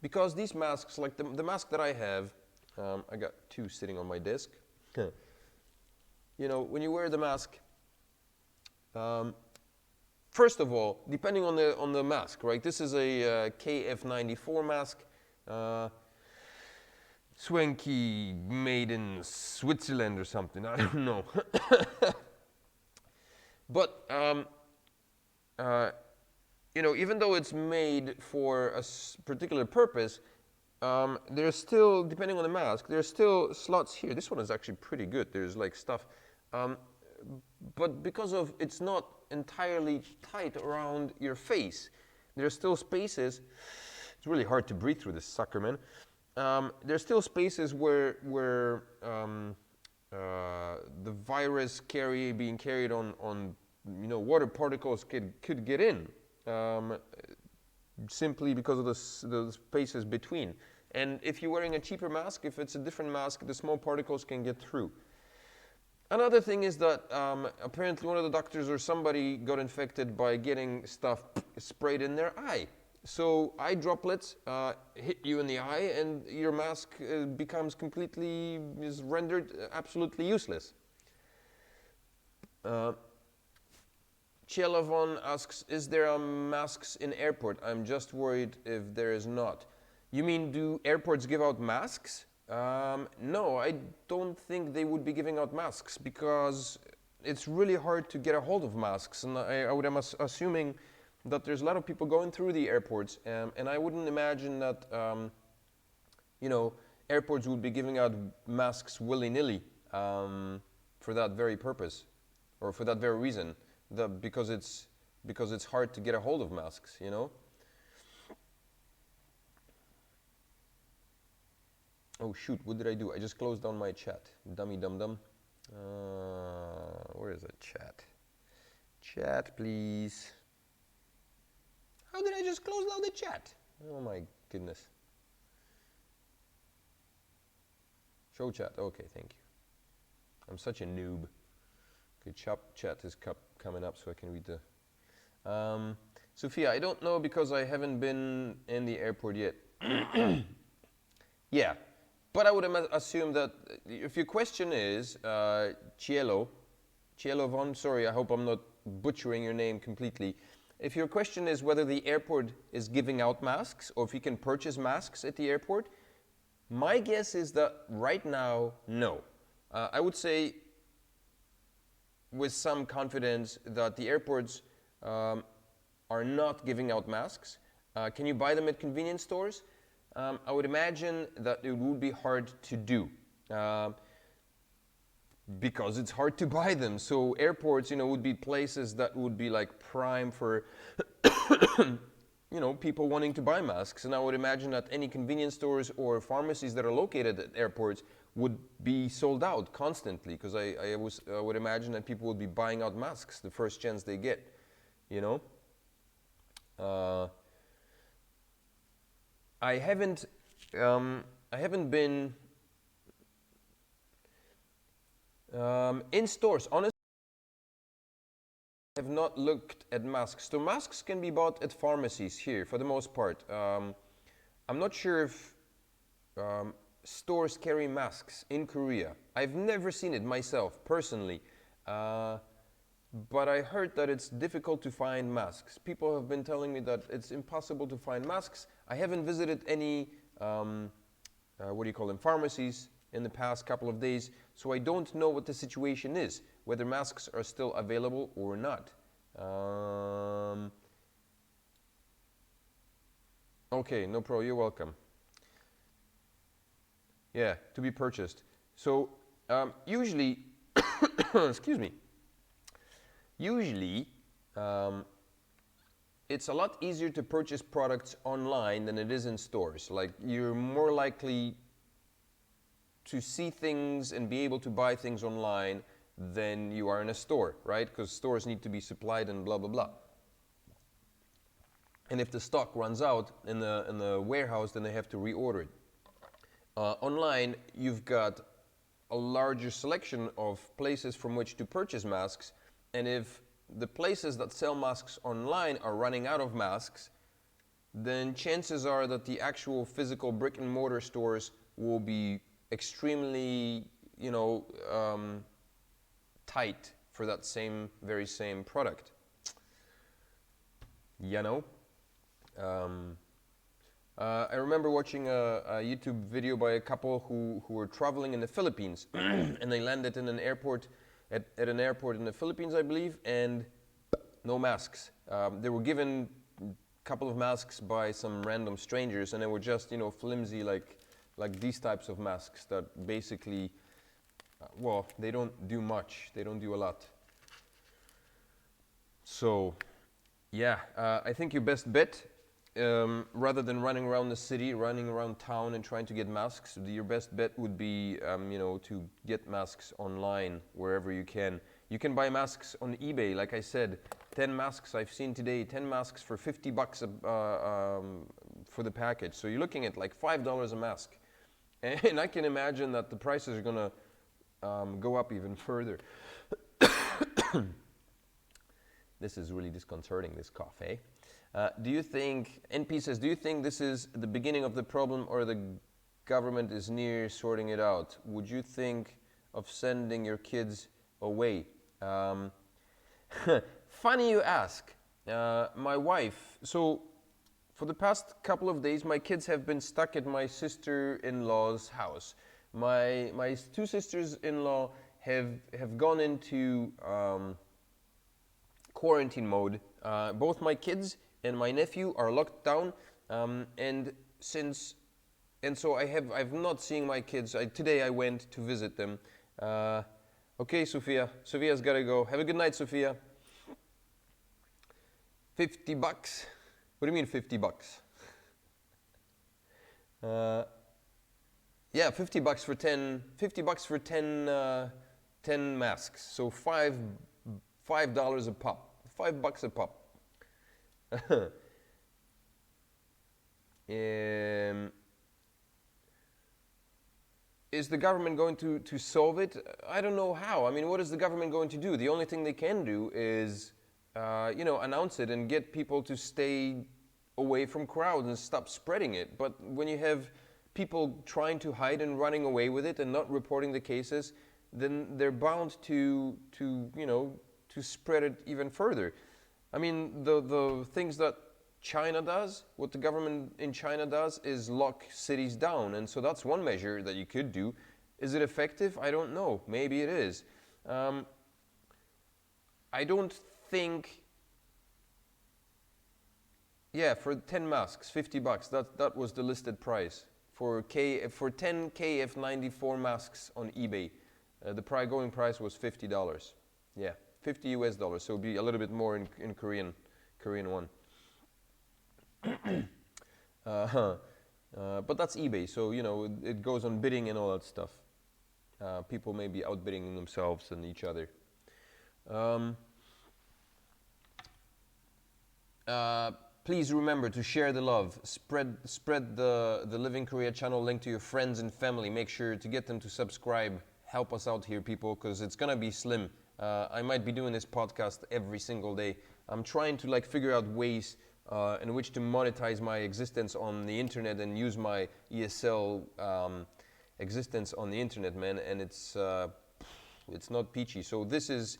Because these masks, like the mask that I have, I got 2 sitting on my desk. When you wear the mask, first of all, depending on the mask, right? This is a KF94 mask, swanky, made in Switzerland or something. I don't know. But even though it's made for a particular purpose, there's still, depending on the mask, there's still slots here. This one is actually pretty good. There's like stuff. But because of it's not entirely tight around your face, there's still spaces. It's really hard to breathe through this sucker, man. There's still spaces where the virus being carried on water particles could get in, simply because of the spaces between. And if you're wearing a cheaper mask, if it's a different mask, the small particles can get through. Another thing is that apparently one of the doctors or somebody got infected by getting stuff sprayed in their eye. So eye droplets hit you in the eye, and your mask is rendered absolutely useless. Chelavon asks, is there masks in airport? I'm just worried if there is not. You mean, do airports give out masks? No, I don't think they would be giving out masks because it's really hard to get a hold of masks. And I'm assuming that there's a lot of people going through the airports, and I wouldn't imagine that, airports would be giving out masks willy-nilly for that very purpose, or for that very reason, because it's hard to get a hold of masks, Oh shoot, what did I do? I just closed down my chat. Dummy dum dum. Where is it? Chat. Chat, please. How did I just close down the chat? Oh my goodness. Show chat. Okay, thank you. I'm such a noob. Okay, chat is coming up so I can read the... Sophia, I don't know because I haven't been in the airport yet. Yeah. But I would assume that if your question is, Cielo Von, sorry, I hope I'm not butchering your name completely. If your question is whether the airport is giving out masks or if you can purchase masks at the airport, my guess is that right now, no. I would say with some confidence that the airports are not giving out masks. Can you buy them at convenience stores? I would imagine that it would be hard to do because it's hard to buy them. So airports, would be places that would be like prime for, people wanting to buy masks. And I would imagine that any convenience stores or pharmacies that are located at airports would be sold out constantly because I would imagine that people would be buying out masks the first chance they get, I haven't been in stores. Honestly, I have not looked at masks. So masks can be bought at pharmacies here for the most part. I'm not sure if stores carry masks in Korea. I've never seen it myself, personally. But I heard that it's difficult to find masks. People have been telling me that it's impossible to find masks. I haven't visited any, pharmacies in the past couple of days, so I don't know what the situation is, whether masks are still available or not. Okay, no pro, you're welcome. Yeah, to be purchased. So usually, excuse me, usually it's a lot easier to purchase products online than it is in stores. Like, you're more likely to see things and be able to buy things online than you are in a store, right? Because stores need to be supplied and blah, blah, blah. And if the stock runs out in the warehouse, then they have to reorder it. Online, you've got a larger selection of places from which to purchase masks, and if the places that sell masks online are running out of masks, then chances are that the actual physical brick and mortar stores will be extremely, tight for that very same product. I remember watching a YouTube video by a couple who were traveling in the Philippines, and they landed in an airport, at an airport in the Philippines, I believe, and no masks. They were given couple of masks by some random strangers, and they were just, you know, flimsy, like these types of masks that basically, well, they don't do much. They don't do a lot. So, yeah, I think your best bet, rather than running around the city, running around town and trying to get masks, your best bet would be, you know, to get masks online wherever you can. You can buy masks on eBay, like I said. 10 masks I've seen today, 10 masks for $50 for the package. So you're looking at like $5 a mask. And I can imagine that the prices are gonna go up even further. This is really disconcerting, this cough, eh? Do you think, NP says, do you think this is the beginning of the problem or the government is near sorting it out? Would you think of sending your kids away? Funny you ask. My wife, so for the past couple of days, my kids have been stuck at my sister-in-law's house. My two sisters-in-law have gone into quarantine mode. Both my kids and my nephew are locked down, and so I've not seen my kids. Today I went to visit them. Okay, Sophia. Sophia's gotta go. Have a good night, Sophia. $50? What do you mean $50? Yeah, $50 for 10. $50 for 10 masks. So $5 a pop. $5 a pop. Is the government going to solve it? I don't know how. I mean, what is the government going to do? The only thing they can do is, you know, announce it and get people to stay away from crowds and stop spreading it. But when you have people trying to hide and running away with it and not reporting the cases, then they're bound to you know, to spread it even further. I mean, the things that China does, what the government in China does is lock cities down. And so that's one measure that you could do. Is it effective? I don't know. Maybe it is. I don't think, yeah, for 10 masks, $50, that was the listed price. For 10 KF94 masks on eBay, the going price was $50. Yeah, $50 US, so it would be a little bit more in Korean won. But that's eBay, so you know it goes on bidding and all that stuff. People may be outbidding themselves and each other. Please remember to share the love. Spread the Live in Korea channel link to your friends and family. Make sure to get them to subscribe. Help us out here, people, because it's gonna be slim. I might be doing this podcast every single day. I'm trying to figure out ways in which to monetize my existence on the internet and use my ESL existence on the internet, man. And it's not peachy. So this is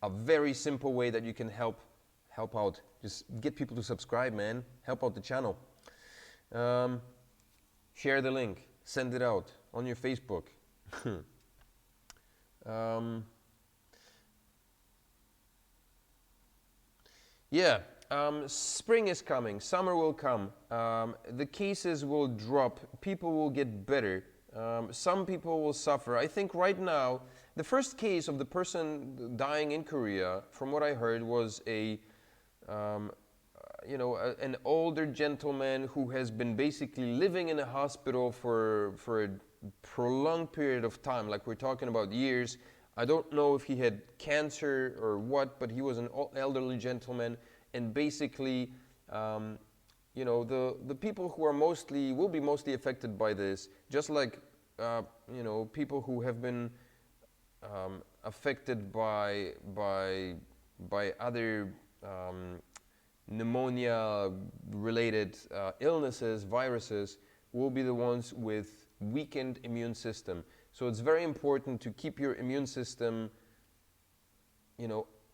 a very simple way that you can help out. Just get people to subscribe, man. Help out the channel. Share the link. Send it out on your Facebook. Yeah, spring is coming. Summer will come. The cases will drop. People will get better. Some people will suffer. I think right now, the first case of the person dying in Korea, from what I heard, was an older gentleman who has been basically living in a hospital for a prolonged period of time, like we're talking about years. I don't know if he had cancer or what, but he was an elderly gentleman, and basically, the people who will be mostly affected by this, just like people who have been affected by other pneumonia-related illnesses, viruses, will be the ones with weakened immune system. So it's very important to keep your immune system,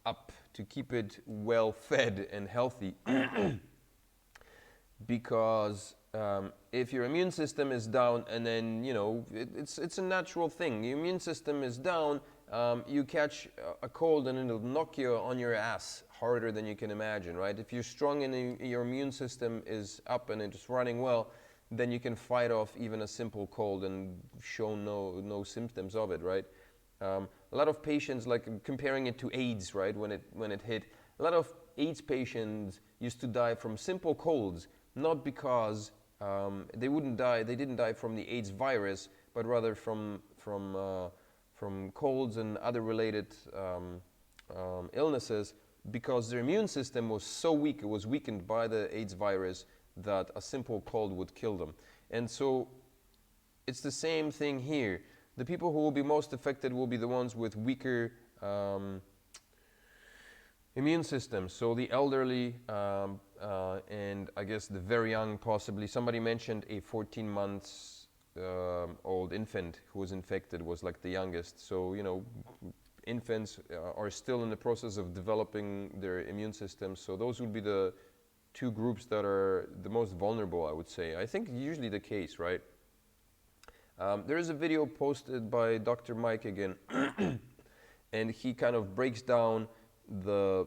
up, to keep it well fed and healthy. Because if your immune system is down, and then it's a natural thing. Your immune system is down, you catch a cold and it'll knock you on your ass harder than you can imagine, right? If you're strong and your immune system is up and it's running well, then you can fight off even a simple cold and show no symptoms of it, right? A lot of patients, like comparing it to AIDS, right? When it hit, a lot of AIDS patients used to die from simple colds, not because they didn't die from the AIDS virus, but rather from colds and other related illnesses, because their immune system was so weak, it was weakened by the AIDS virus, that a simple cold would kill them. And so it's the same thing here. The people who will be most affected will be the ones with weaker immune systems. So the elderly and I guess the very young, possibly. Somebody mentioned a 14 months old infant who was infected was like the youngest. So, infants are still in the process of developing their immune systems. So those would be the two groups that are the most vulnerable, I would say. I think usually the case, right? There is a video posted by Dr. Mike again, and he kind of breaks down the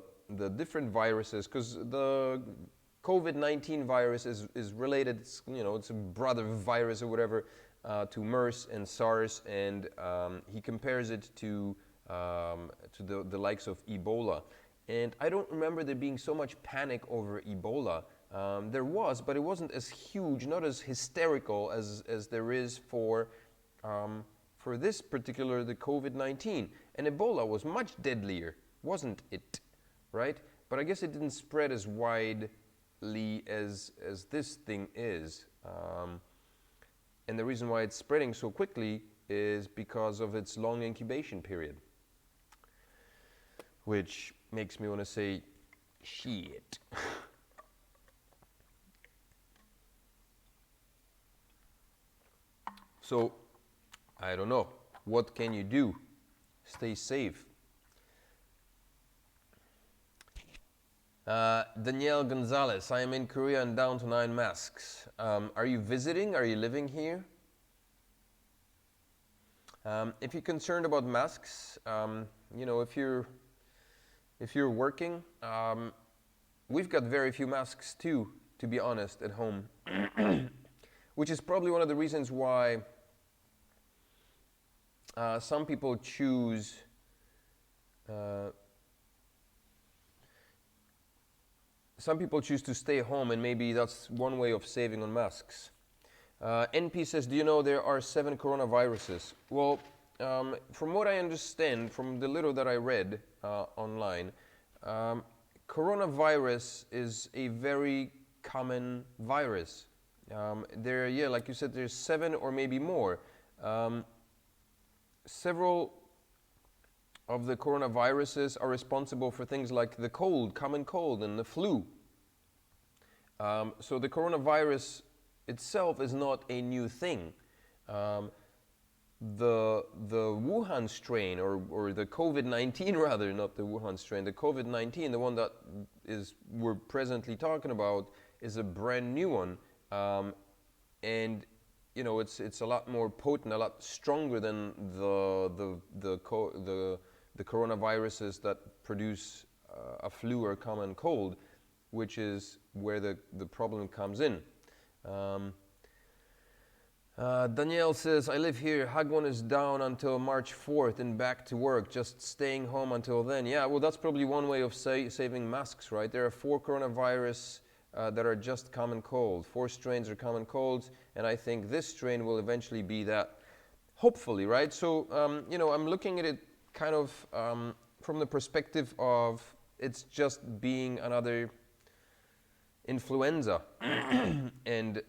different viruses, because the COVID-19 virus is related, it's a brother virus or whatever, to MERS and SARS, and he compares it to the likes of Ebola. And I don't remember there being so much panic over Ebola. There was, but it wasn't as huge, not as hysterical as there is for this particular, the COVID-19. And Ebola was much deadlier, wasn't it? Right? But I guess it didn't spread as widely as this thing is. And the reason why it's spreading so quickly is because of its long incubation period, which makes me want to say, shit. So, I don't know. What can you do? Stay safe. Danielle Gonzalez, I am in Korea and down to 9 masks. Are you visiting? Are you living here? If you're concerned about masks, if you're working, we've got very few masks too, to be honest, at home, which is probably one of the reasons why some people choose to stay home, and maybe that's one way of saving on masks. NP says, do you know there are 7 coronaviruses? Well, from what I understand, from the little that I read online, coronavirus is a very common virus. Like you said, there's 7 or maybe more. Several of the coronaviruses are responsible for things like the cold, common cold, and the flu. So the coronavirus itself is not a new thing. The Wuhan strain, or the COVID-19 rather, not the Wuhan strain, the COVID-19, the one that we're presently talking about, is a brand new one. And it's a lot more potent, a lot stronger than the coronaviruses that produce a flu or a common cold, which is where the problem comes in. Danielle says, I live here. Hagwon is down until March 4th and back to work, just staying home until then. Yeah, well, that's probably one way of saving masks, right? There are 4 coronavirus that are just common cold. 4 strains are common colds, and I think this strain will eventually be that. Hopefully, right? So, I'm looking at it kind of from the perspective of it's just being another influenza. And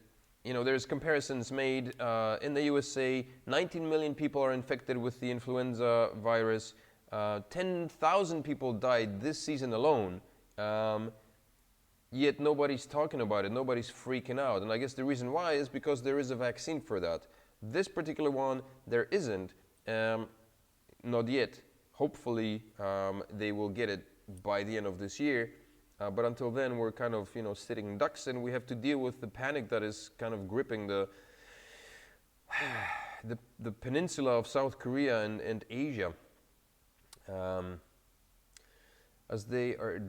there's comparisons made in the USA. 19 million people are infected with the influenza virus. 10,000 people died this season alone. Yet nobody's talking about it. Nobody's freaking out. And I guess the reason why is because there is a vaccine for that. This particular one, there isn't. Not yet. Hopefully, they will get it by the end of this year. But until then, we're kind of, sitting ducks, and we have to deal with the panic that is kind of gripping the peninsula of South Korea and Asia. Um, as they are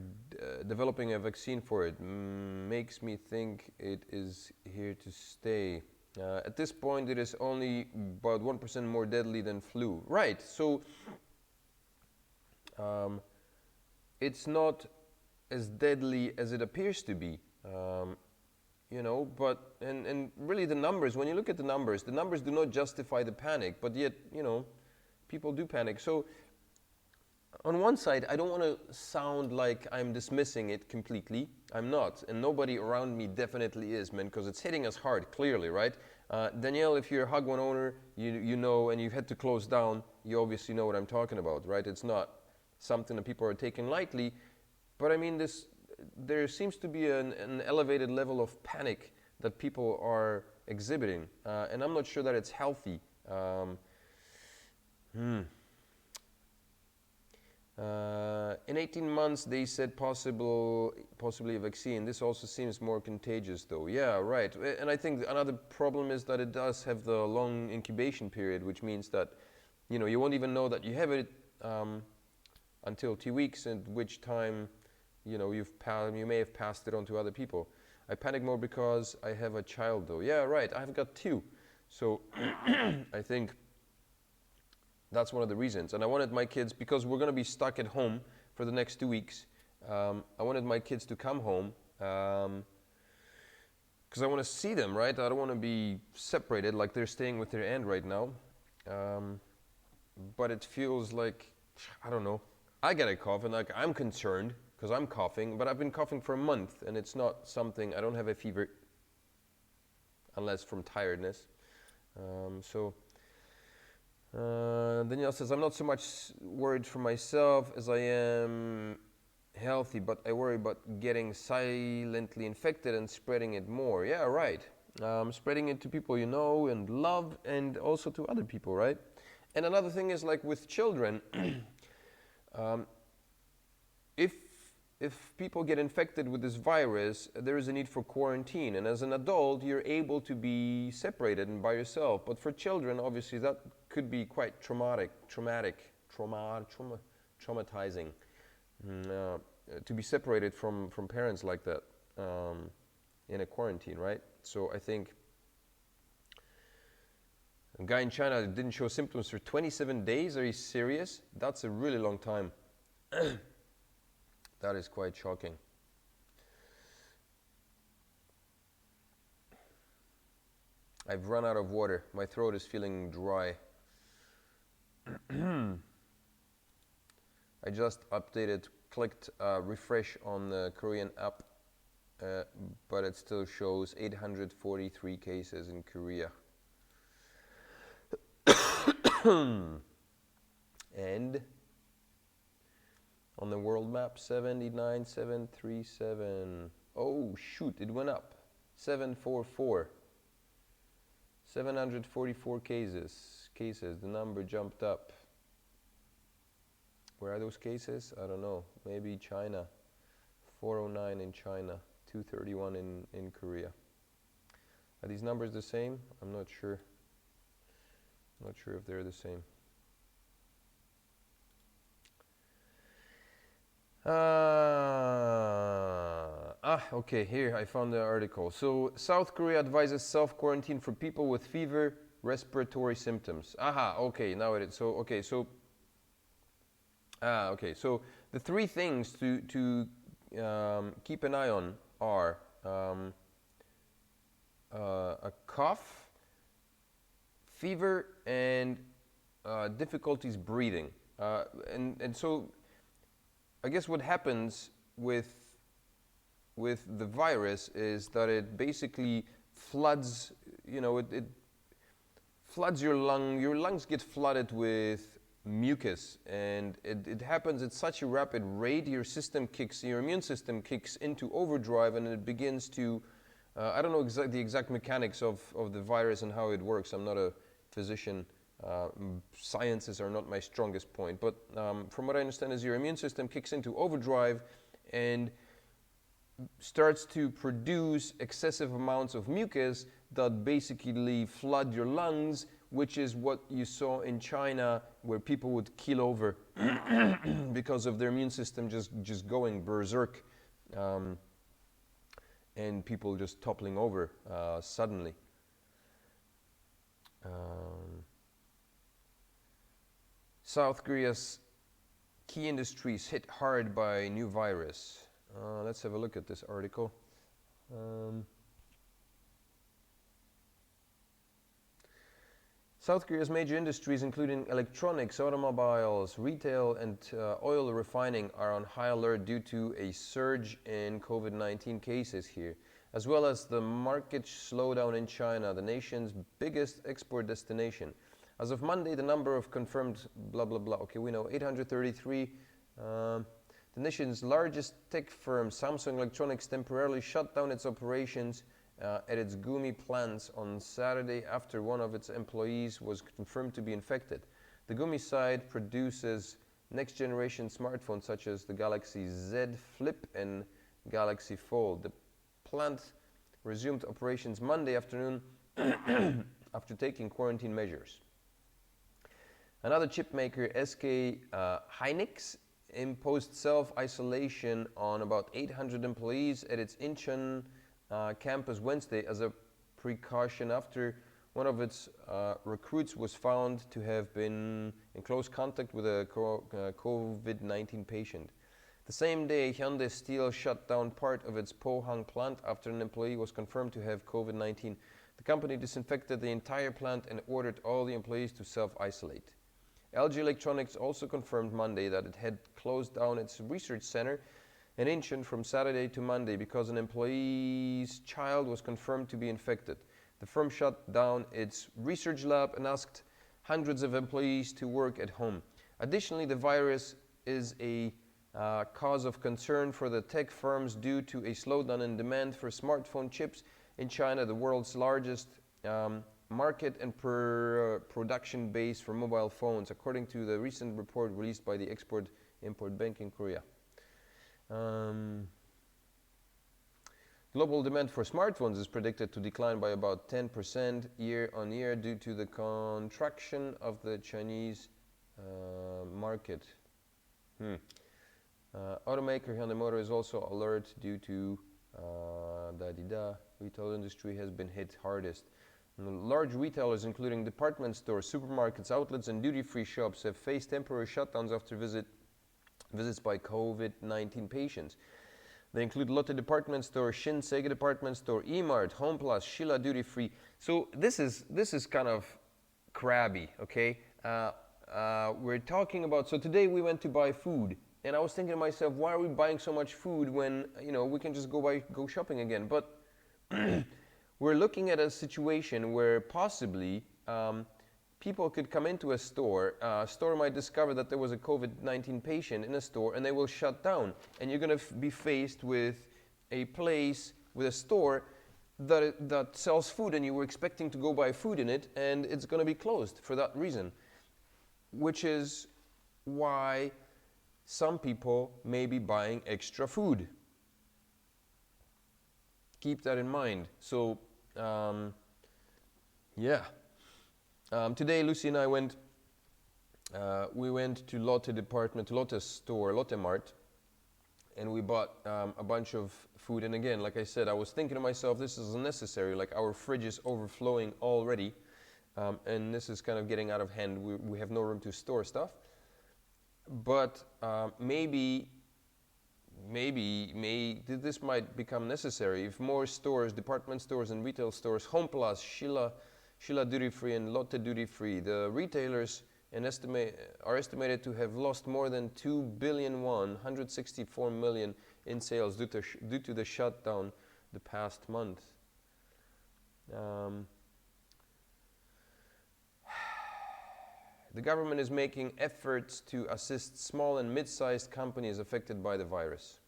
developing a vaccine for it, makes me think it is here to stay. At this point, it is only about 1% more deadly than flu. Right, so it's not as deadly as it appears to be. You know, but, and really the numbers, when you look at the numbers do not justify the panic, but yet, you know, people do panic. So on one side, I don't want to sound like I'm dismissing it completely. I'm not, and nobody around me definitely is, man, because it's hitting us hard, clearly, right? Danielle, if you're a Hagwon owner, you know, and you've had to close down, you obviously know what I'm talking about, right? It's not something that people are taking lightly, but I mean, there seems to be an elevated level of panic that people are exhibiting, and I'm not sure that it's healthy. In 18 months, they said possibly a vaccine. This also seems more contagious, though. Yeah, right. And I think another problem is that it does have the long incubation period, which means that, you know, you won't even know that you have it until 2 weeks, at which time, you know, you may have passed it on to other people. I panic more because I have a child, though. Yeah, right. I've got 2, so I think that's one of the reasons. And I wanted my kids, because we're going to be stuck at home for the next 2 weeks, I wanted my kids to come home because I want to see them, right? I don't want to be separated like they're staying with their aunt right now. But it feels like, I don't know, I get a cough and like I'm concerned because I'm coughing, but I've been coughing for a month and it's not something, I don't have a fever unless from tiredness. Danielle says, I'm not so much worried for myself as I am healthy, but I worry about getting silently infected and spreading it more. Yeah, right. Spreading it to people you know and love, and also to other people, right? And another thing is, like with children, if people get infected with this virus, there is a need for quarantine. And as an adult, you're able to be separated and by yourself. But for children, obviously, that could be quite traumatizing to be separated from parents like that in a quarantine, right? So I think a guy in China didn't show symptoms for 27 days. Are you serious? That's a really long time. That is quite shocking. I've run out of water. My throat is feeling dry. I just clicked refresh on the Korean app, but it still shows 843 cases in Korea. And on the world map, 79,737. Oh shoot, it went up. 744. 744 cases. The number jumped up. Where are those cases? I don't know. Maybe China. 409 in China. 231 in Korea. Are these numbers the same? I'm not sure. I'm not sure if they're the same. Okay, here I found the article. So South Korea advises self-quarantine for people with fever, respiratory symptoms. Okay, now it is. So, okay, so the 3 things to keep an eye on are a cough, fever, and difficulties breathing. And so I guess what happens with the virus is that it basically floods, you know, it floods your lungs get flooded with mucus, and it happens at such a rapid rate, your immune system kicks into overdrive, and it begins to, I don't know the exact mechanics of the virus and how it works. I'm not a physician. Sciences are not my strongest point, but from what I understand is your immune system kicks into overdrive and starts to produce excessive amounts of mucus that basically flood your lungs, which is what you saw in China, where people would keel over because of their immune system just going berserk, and people just toppling over suddenly. South Korea's key industries hit hard by new virus. Let's have a look at this article. South Korea's major industries, including electronics, automobiles, retail, and oil refining, are on high alert due to a surge in COVID-19 cases here, as well as the market slowdown in China, the nation's biggest export destination. As of Monday, the number of confirmed blah, blah, blah, okay, we know 833. The nation's largest tech firm, Samsung Electronics, temporarily shut down its operations at its Gumi plants on Saturday after one of its employees was confirmed to be infected. The Gumi site produces next-generation smartphones such as the Galaxy Z Flip and Galaxy Fold. The plant resumed operations Monday afternoon after taking quarantine measures. Another chip maker, SK Hynix, imposed self-isolation on about 800 employees at its Incheon campus Wednesday as a precaution after one of its recruits was found to have been in close contact with a COVID-19 patient. The same day, Hyundai Steel shut down part of its Pohang plant after an employee was confirmed to have COVID-19. The company disinfected the entire plant and ordered all the employees to self-isolate. LG Electronics also confirmed Monday that it had closed down its research center in Incheon from Saturday to Monday because an employee's child was confirmed to be infected. The firm shut down its research lab and asked hundreds of employees to work at home. Additionally, the virus is a cause of concern for the tech firms due to a slowdown in demand for smartphone chips in China, the world's largest market and production base for mobile phones, according to the recent report released by the Export-Import Bank in Korea. Global demand for smartphones is predicted to decline by about 10% year on year due to the contraction of the Chinese market. Automaker Hyundai Motor is also alert due to retail industry has been hit hardest. Large retailers, including department stores, supermarkets, outlets, and duty-free shops, have faced temporary shutdowns after visits by COVID-19 patients. They include Lotte Department Store, Shinsei Department Store, E-Mart, Home Plus, Shilla Duty Free. So this is kind of crabby, okay? We're talking about, so today we went to buy food, and I was thinking to myself, why are we buying so much food when, we can just go shopping again? But we're looking at a situation where possibly people could come into a store might discover that there was a COVID-19 patient in a store, and they will shut down. And you're going to be faced with a place, with a store that sells food, and you were expecting to go buy food in it, and it's going to be closed for that reason. Which is why some people may be buying extra food. Keep that in mind. So, today Lucy and I went to Lotte store, Lotte Mart, and we bought a bunch of food. And again, like I said, I was thinking to myself, this is unnecessary. Like, our fridge is overflowing already, and this is kind of getting out of hand. We have no room to store stuff. But maybe this might become necessary if more stores, department stores and retail stores, Home Plus, Shilla Duty Free and Lotte Duty Free, the retailers are estimated to have lost more than 2 billion won, 164 million in sales due to the shutdown the past month. The government is making efforts to assist small and mid-sized companies affected by the virus.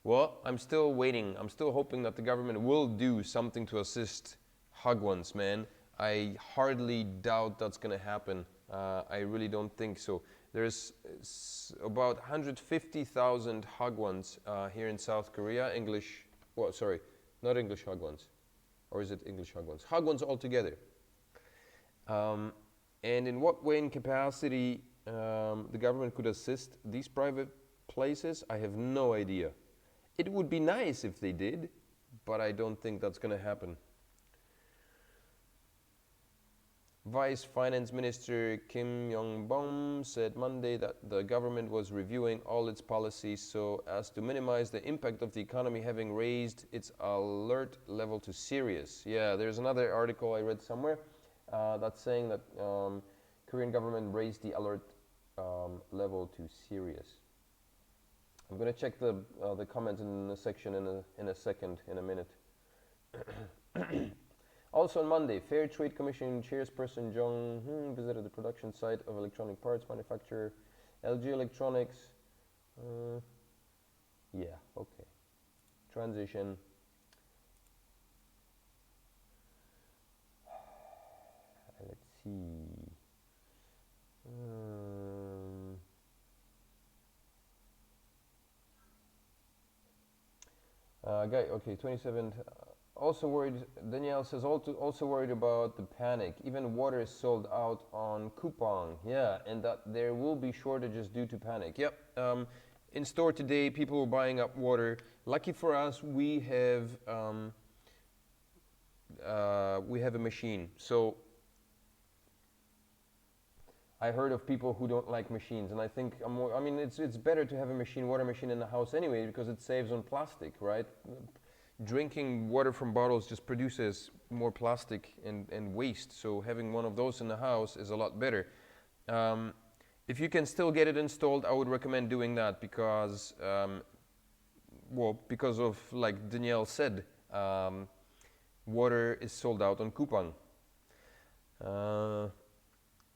Well, I'm still waiting. I'm still hoping that the government will do something to assist Hagwons, man. I hardly doubt that's going to happen. I really don't think so. There's about 150,000 Hagwons here in South Korea. Not English Hagwons. Or is it English Hagwons? Hagwons altogether. Um, and in what way and capacity the government could assist these private places, I have no idea. It would be nice if they did, but I don't think that's going to happen. Vice Finance Minister Kim Yong-bom said Monday that the government was reviewing all its policies so as to minimize the impact of the economy, having raised its alert level to serious. Yeah, there's another article I read somewhere that's saying that Korean government raised the alert level to serious. I'm going to check the comments in the section in a second, in a minute. Also on Monday, Fair Trade Commission chairperson Jong visited the production site of electronic parts manufacturer LG Electronics. Yeah, okay. Transition. Let's see. Okay, 27th. Also worried, Danielle says, also worried about the panic. Even water is sold out on Coupang. Yeah, and that there will be shortages due to panic. Yep. In store today, people were buying up water. Lucky for us, we have a machine. So I heard of people who don't like machines, and I think it's better to have a water machine in the house anyway, because it saves on plastic, right? Drinking water from bottles just produces more plastic and waste, so having one of those in the house is a lot better. If you can still get it installed, I would recommend doing that because, because of, like Danielle said, water is sold out on Coupang.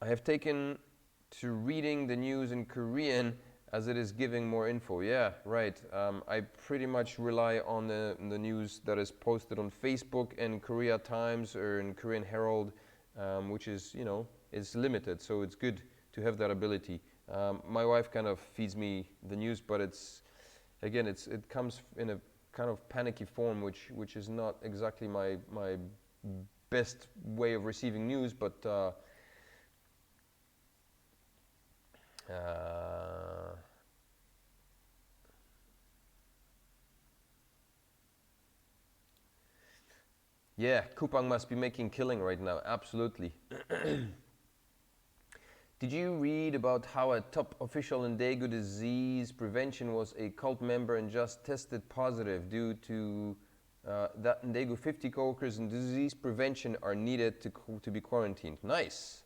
I have taken to reading the news in Korean as it is giving more info. Yeah, right. I pretty much rely on the news that is posted on Facebook and Korea Times or in Korean Herald, which is, is limited. So it's good to have that ability. My wife kind of feeds me the news, but it comes in a kind of panicky form, which is not exactly my best way of receiving news, but yeah, Coupang must be making killing right now, absolutely. Did you read about how a top official in Daegu disease prevention was a cult member and just tested positive due to that in Daegu 50 co-workers in disease prevention are needed to be quarantined? Nice.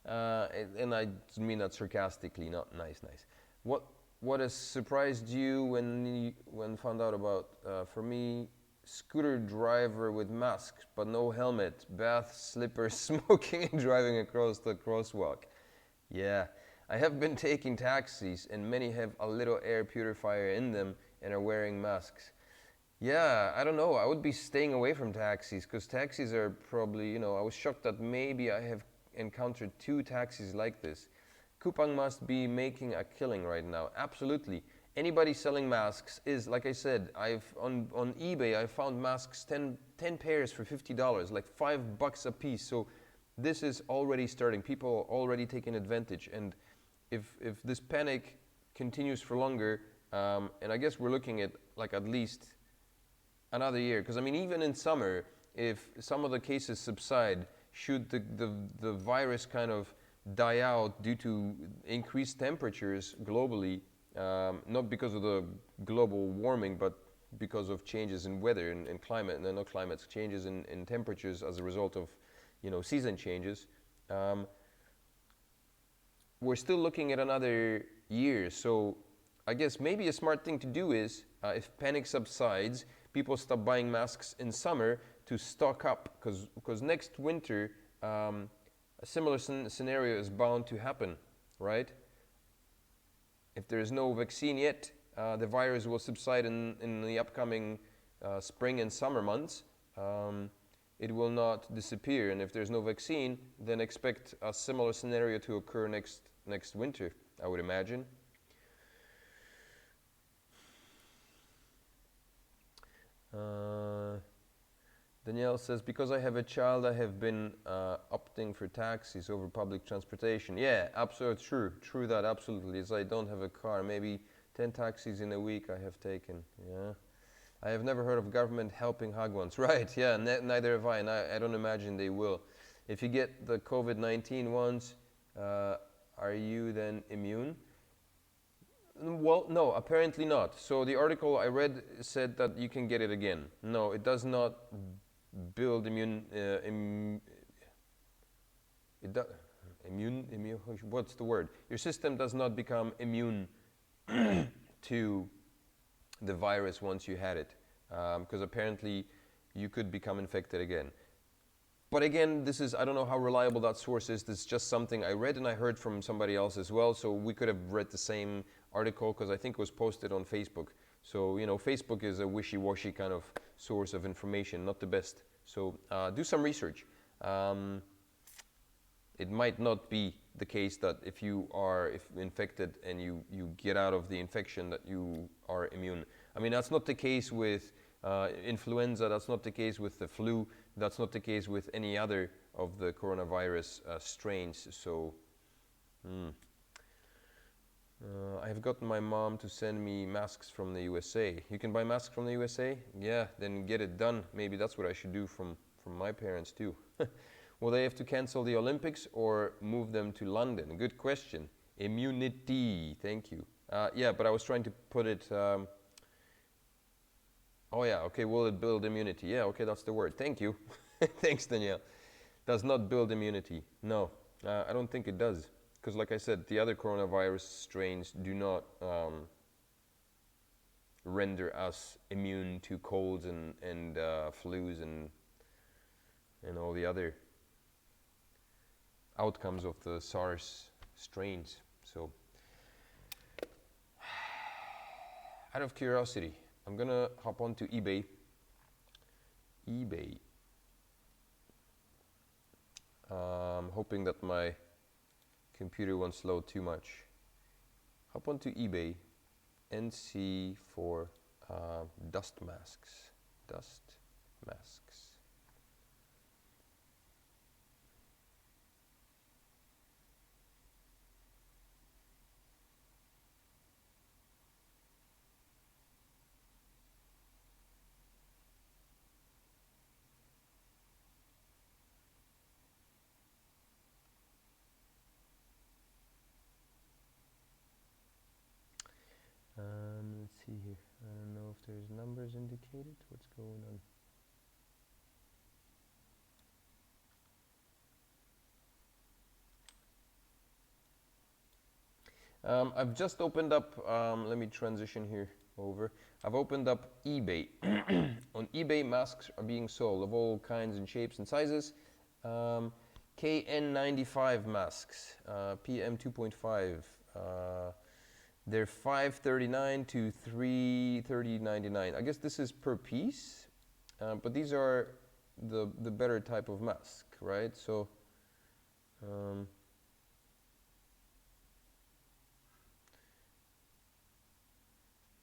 And I mean that sarcastically, not nice. What has surprised you when found out about? For me, scooter driver with mask but no helmet, bath slippers, smoking and driving across the crosswalk. Yeah, I have been taking taxis and many have a little air purifier in them and are wearing masks. Yeah, I don't know. I would be staying away from taxis because taxis are probably, I was shocked that maybe I have encountered 2 taxis like this. Coupang must be making a killing right now. Absolutely. Anybody selling masks is, like I said, on eBay I found masks 10 pairs for $50, like $5 a piece. So this is already starting. People are already taking advantage. And if this panic continues for longer, and I guess we're looking at like at least another year, because I mean even in summer, if some of the cases subside, should the virus kind of die out due to increased temperatures globally, not because of the global warming, but because of changes in weather and climate, and not climate, changes in temperatures as a result of, season changes. We're still looking at another year. So I guess maybe a smart thing to do is, if panic subsides, people stop buying masks in summer to stock up, because next winter, a similar scenario is bound to happen, right? If there is no vaccine yet, the virus will subside in the upcoming spring and summer months. It will not disappear, and if there's no vaccine, then expect a similar scenario to occur next winter, I would imagine. Danielle says, because I have a child, I have been opting for taxis over public transportation. Yeah, absolutely true. True that, absolutely. As I don't have a car, maybe 10 taxis in a week I have taken. Yeah. I have never heard of government helping Hagwons. Right, yeah, neither have I, and I don't imagine they will. If you get the COVID-19 ones, are you then immune? Well, no, apparently not. So the article I read said that you can get it again. No, it does not build immune, what's the word? Your system does not become immune to the virus once you had it, because apparently you could become infected again. But again, I don't know how reliable that source is. This is just something I read and I heard from somebody else as well. So we could have read the same article because I think it was posted on Facebook. So, Facebook is a wishy-washy kind of source of information, not the best. So do some research. It might not be the case that if you are infected and you get out of the infection that you are immune. I mean, that's not the case with influenza, that's not the case with the flu, that's not the case with any other of the coronavirus strains. So, I have gotten my mom to send me masks from the USA. You can buy masks from the USA? Yeah, then get it done. Maybe that's what I should do from my parents too. Will they have to cancel the Olympics or move them to London? Good question. Immunity, thank you. Yeah, but I was trying to put it, oh yeah, okay, will it build immunity? Yeah, okay, that's the word. Thank you. Thanks, Danielle. Does not build immunity. No, I don't think it does. Because like I said, the other coronavirus strains do not render us immune to colds and flus and all the other outcomes of the SARS strains. So, out of curiosity, I'm gonna hop onto eBay. Hoping that my computer won't slow too much. Hop onto eBay and see for dust masks. Dust masks. Let's see here. I don't know if there's numbers indicated. What's going on? I've just opened up, let me transition here over. I've opened up eBay. On eBay, masks are being sold of all kinds and shapes and sizes. KN95 masks, PM 2.5. They're $5.39 to $330.99. I guess this is per piece, but these are the better type of mask, right? So,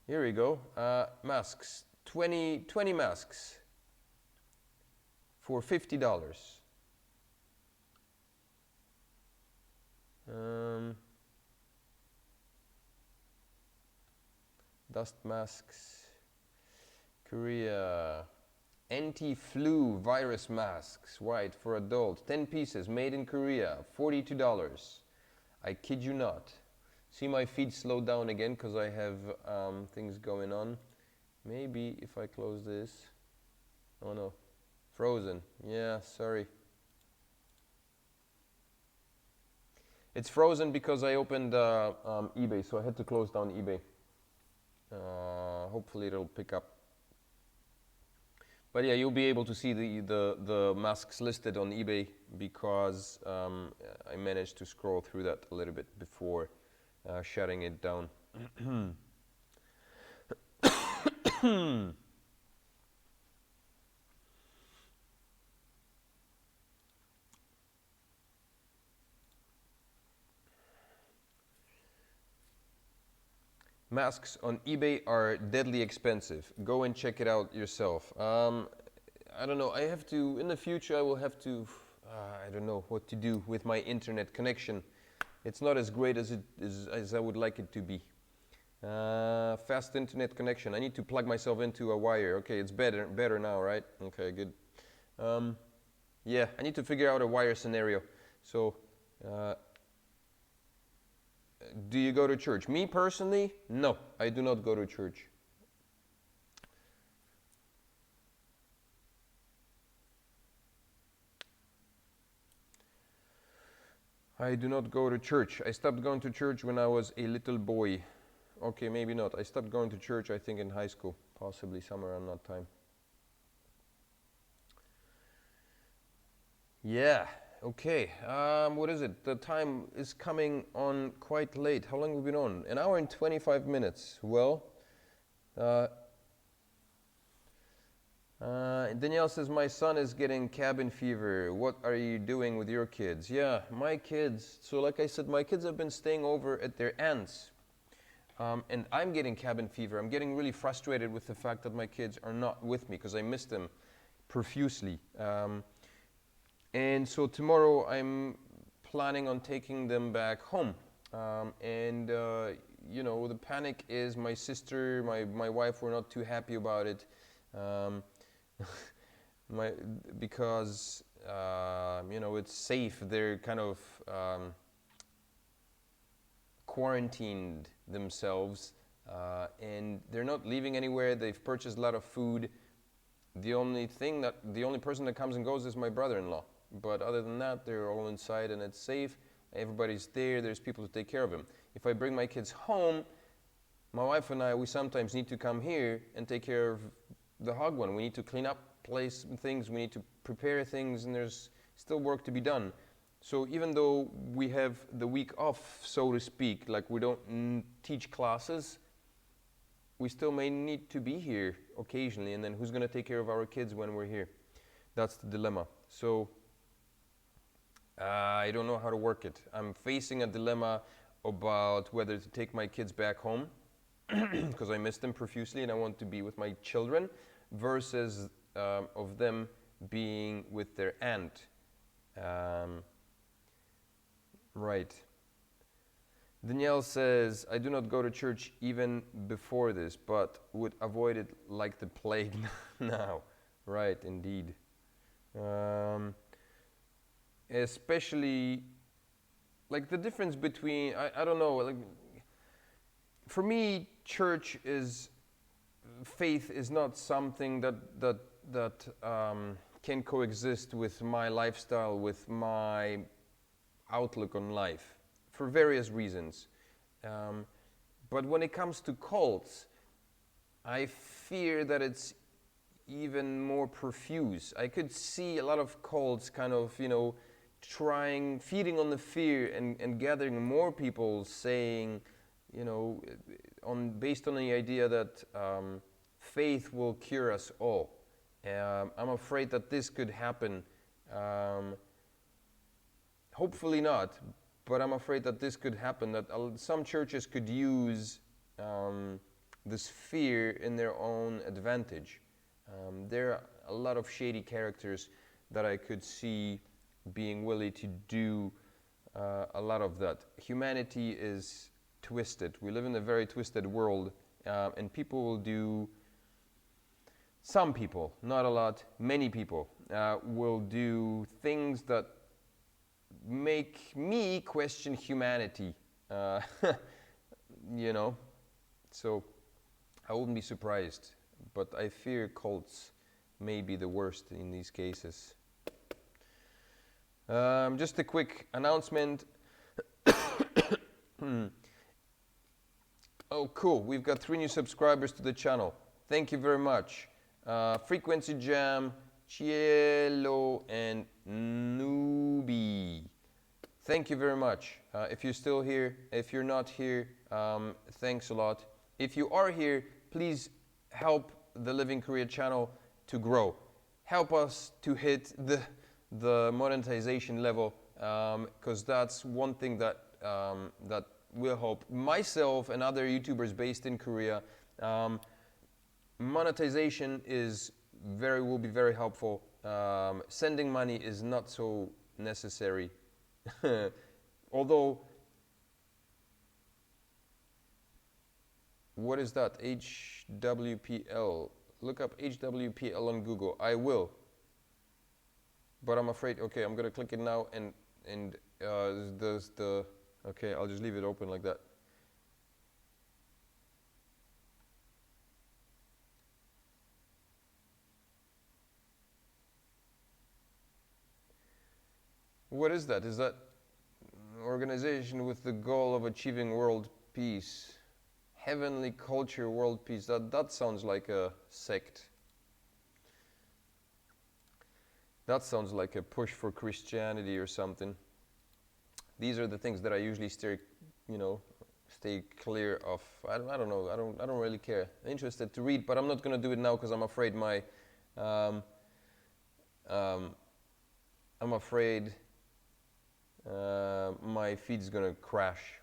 here we go. Masks, 20 masks for $50. Dust masks, Korea. Anti-flu virus masks, white for adult, 10 pieces, made in Korea, $42. I kid you not. See my feed slow down again because I have things going on. Maybe if I close this. Oh no, frozen. Yeah, sorry. It's frozen because I opened eBay, so I had to close down eBay. Hopefully it'll pick up. But yeah, you'll be able to see the masks listed on eBay because I managed to scroll through that a little bit before shutting it down. Masks on eBay are deadly expensive. Go and check it out yourself. I don't know. I have to, in the future, I will have to, I don't know what to do with my internet connection. It's not as great as as I would like it to be. Fast internet connection. I need to plug myself into a wire. Okay, it's better now, right? Okay, good. Yeah, I need to figure out a wire scenario. So, do you go to church? Me personally, no, I do not go to church. I do not go to church. I stopped going to church when I was a little boy. Okay, maybe not. I stopped going to church, I think, in high school, possibly somewhere around that time. Yeah, okay. What is it? The time is coming on quite late. How long have we been on? An hour and 25 minutes. Well, Danielle says, my son is getting cabin fever. What are you doing with your kids? Yeah, my kids. So like I said, my kids have been staying over at their aunt's. And I'm getting cabin fever. I'm getting really frustrated with the fact that my kids are not with me because I miss them profusely. And so tomorrow I'm planning on taking them back home. You know, the panic is my sister, my wife were not too happy about it. Because you know, it's safe. They're kind of quarantined themselves, and they're not leaving anywhere. They've purchased a lot of food. The only person that comes and goes is my brother-in-law. But other than that, they're all inside and it's safe. Everybody's there. There's people to take care of them. If I bring my kids home, my wife and I, we sometimes need to come here and take care of the Hagwon. We need to clean up things. We need to prepare things, and there's still work to be done. So even though we have the week off, so to speak, like we don't teach classes, we still may need to be here occasionally, and then who's going to take care of our kids when we're here? That's the dilemma. So I don't know how to work it. I'm facing a dilemma about whether to take my kids back home because I miss them profusely and I want to be with my children, versus of them being with their aunt. Right. Danielle says, I do not go to church even before this, but would avoid it like the plague now. Right, indeed. Especially, like the difference between, I don't know, like, for me, faith is not something that can coexist with my lifestyle, with my outlook on life, for various reasons. But when it comes to cults, I fear that it's even more profuse. I could see a lot of cults kind of, you know, feeding on the fear and gathering more people saying, you know, based on the idea that faith will cure us all. I'm afraid that this could happen. Hopefully not, but I'm afraid that this could happen, that some churches could use this fear in their own advantage. There are a lot of shady characters that I could see being willing to do a lot of that. Humanity is twisted. We live in a very twisted world, and people will do, some people, not a lot, many people, will do things that make me question humanity, you know, so I wouldn't be surprised, but I fear cults may be the worst in these cases. Just a quick announcement. Oh, cool, we've got 3 new subscribers to the channel. Thank you very much. Frequency Jam, Cielo, and Newbie. Thank you very much. If you're still here, if you're not here, thanks a lot. If you are here, please help the Living Korea channel to grow. Help us to hit the monetization level, because that's one thing that will help myself and other YouTubers based in Korea. Monetization is will be very helpful. Sending money is not so necessary. Although, what is that? HWPL. Look up HWPL on Google. I will. But I'm afraid, okay, I'm gonna click it now and does the, okay, I'll just leave it open like that. What is that? Is that an organization with the goal of achieving world peace? Heavenly culture, world peace. That sounds like a sect. That sounds like a push for Christianity or something. These are the things that I usually stay clear of. I don't know. I don't really care. I'm interested to read, but I'm not going to do it now because I'm afraid my my feed's going to crash.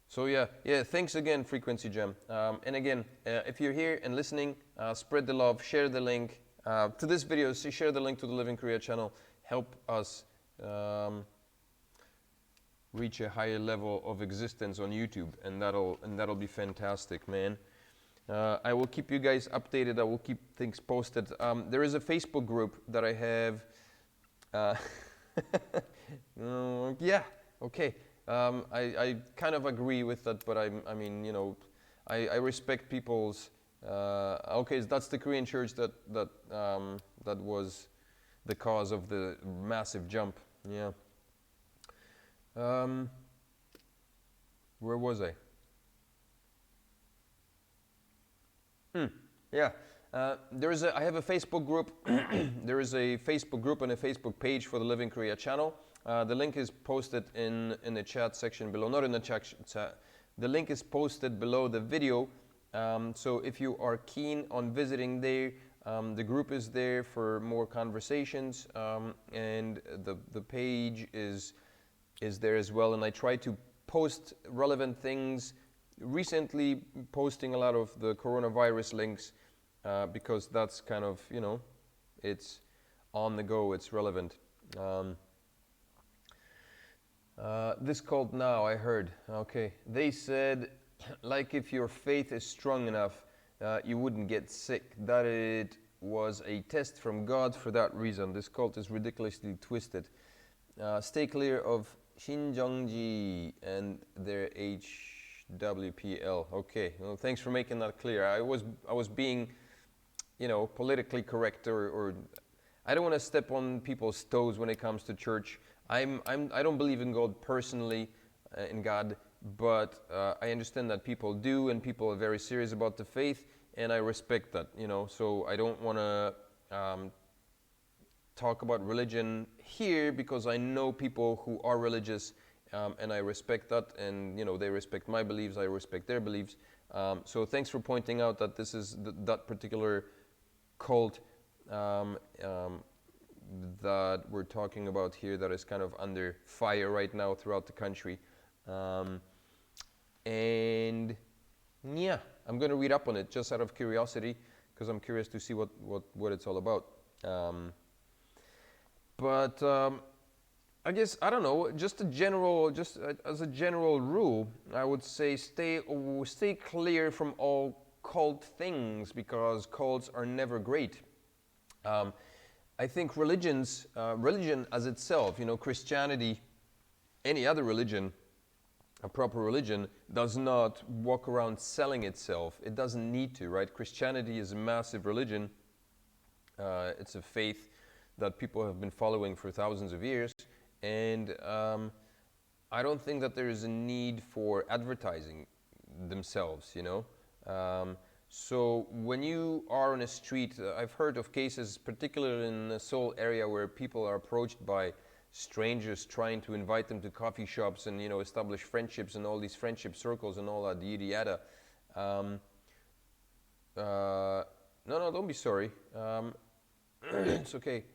So yeah, thanks again, Frequency Gem. And again, if you're here and listening, spread the love, share the link to this video, share the link to the Live in Korea channel, help us reach a higher level of existence on YouTube, and that'll be fantastic, man. I will keep you guys updated. I will keep things posted. There is a Facebook group that I have. Yeah, okay. I kind of agree with that, but I mean, I respect people's. Okay, that's the Korean church that was the cause of the massive jump. Yeah. Where was I? Yeah. I have a Facebook group. There is a Facebook group and a Facebook page for the Live in Korea channel. The link is posted in the chat section below. Not in the chat. The link is posted below the video. So if you are keen on visiting there, the group is there for more conversations, and the page is there as well. And I try to post relevant things. Recently, posting a lot of the coronavirus links because that's kind of it's on the go. It's relevant. This called now, I heard. Okay, they said, like if your faith is strong enough, you wouldn't get sick. That it was a test from God for that reason. This cult is ridiculously twisted. Stay clear of Shinjeongji and their HWPL. Okay, well, thanks for making that clear. I was being, politically correct, or I don't want to step on people's toes when it comes to church. I don't believe in God personally, in God, but I understand that people do, and people are very serious about the faith, and I respect that, So I don't want to talk about religion here because I know people who are religious, and I respect that, and they respect my beliefs, I respect their beliefs. So thanks for pointing out that this is that particular cult that we're talking about here that is kind of under fire right now throughout the country. And yeah, I'm going to read up on it just out of curiosity because I'm curious to see what it's all about. But I guess, I don't know, just as a general rule, I would say stay clear from all cult things because cults are never great. I think religion as itself, Christianity, any other religion, a proper religion, does not walk around selling itself. It doesn't need to, right? Christianity is a massive religion. It's a faith that people have been following for thousands of years. And I don't think that there is a need for advertising themselves, So when you are on a street, I've heard of cases, particularly in the Seoul area, where people are approached by strangers trying to invite them to coffee shops and establish friendships and all these friendship circles and all that yada yada. No, don't be sorry. It's okay.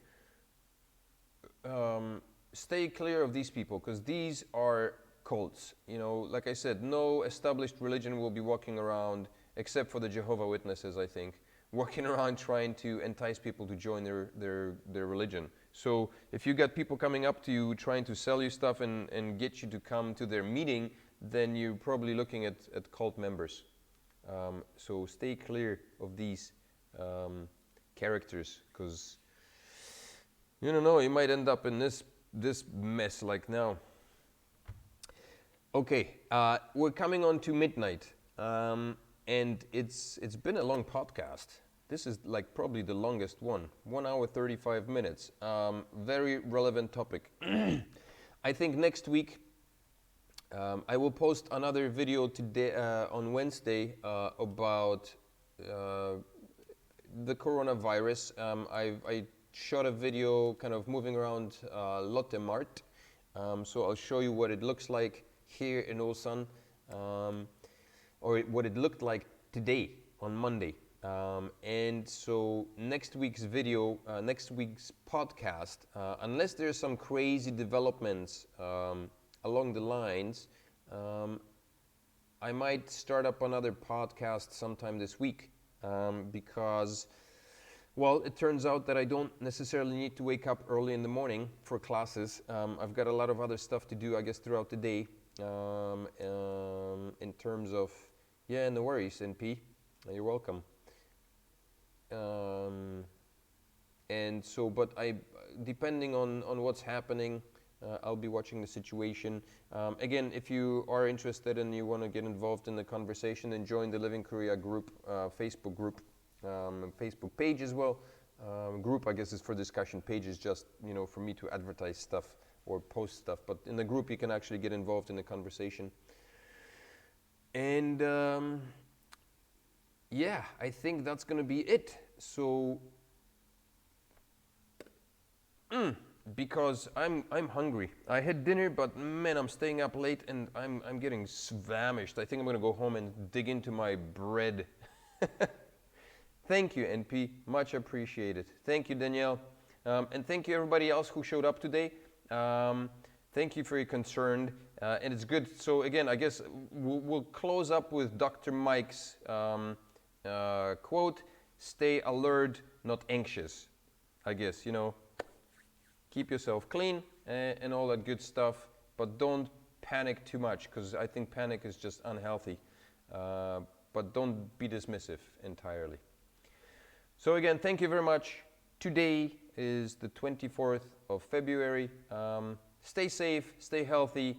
Stay clear of these people because these are cults. Like I said, no established religion will be walking around except for the Jehovah Witnesses, I think, walking around trying to entice people to join their religion. So if you got people coming up to you trying to sell you stuff and get you to come to their meeting, then you're probably looking at cult members. So stay clear of these characters, because you don't know, you might end up in this mess like now. Okay, we're coming on to midnight, and it's been a long podcast. This is like probably the longest one, 1 hour 35 minutes. Very relevant topic. I think next week I will post another video today on Wednesday about the coronavirus. I shot a video kind of moving around Lotte Mart, so I'll show you what it looks like here in Ulsan, or what it looked like today on Monday. And so next week's video, next week's podcast, unless there's some crazy developments along the lines, I might start up another podcast sometime this week, because, well, it turns out that I don't necessarily need to wake up early in the morning for classes. I've got a lot of other stuff to do, I guess, throughout the day, in terms of, yeah, no worries, NP, you're welcome. And so, but depending on what's happening, I'll be watching the situation. Again, if you are interested and you want to get involved in the conversation, then join the Living Korea group, Facebook group, Facebook page as well. Group, I guess, is for discussion. Page is just, you know, for me to advertise stuff or post stuff. But in the group, you can actually get involved in the conversation. And yeah, I think that's going to be it. So, because I'm hungry. I had dinner, but man, I'm staying up late and I'm getting famished. I think I'm going to go home and dig into my bread. Thank you, NP. Much appreciated. Thank you, Danielle. And thank you, everybody else who showed up today. Thank you for your concern. And it's good. So, again, I guess we'll close up with Dr. Mike's quote, stay alert, not anxious. I guess, you know, keep yourself clean and all that good stuff, but don't panic too much, because I think panic is just unhealthy. But don't be dismissive entirely. So again, thank you very much. Today is the 24th of February. Stay safe, stay healthy,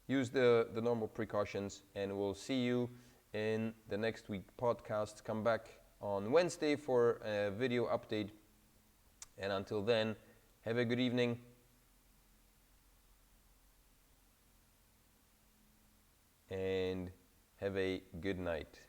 use the normal precautions, and we'll see you in the next week podcast. Come back on Wednesday for a video update. And until then, have a good evening. And have a good night.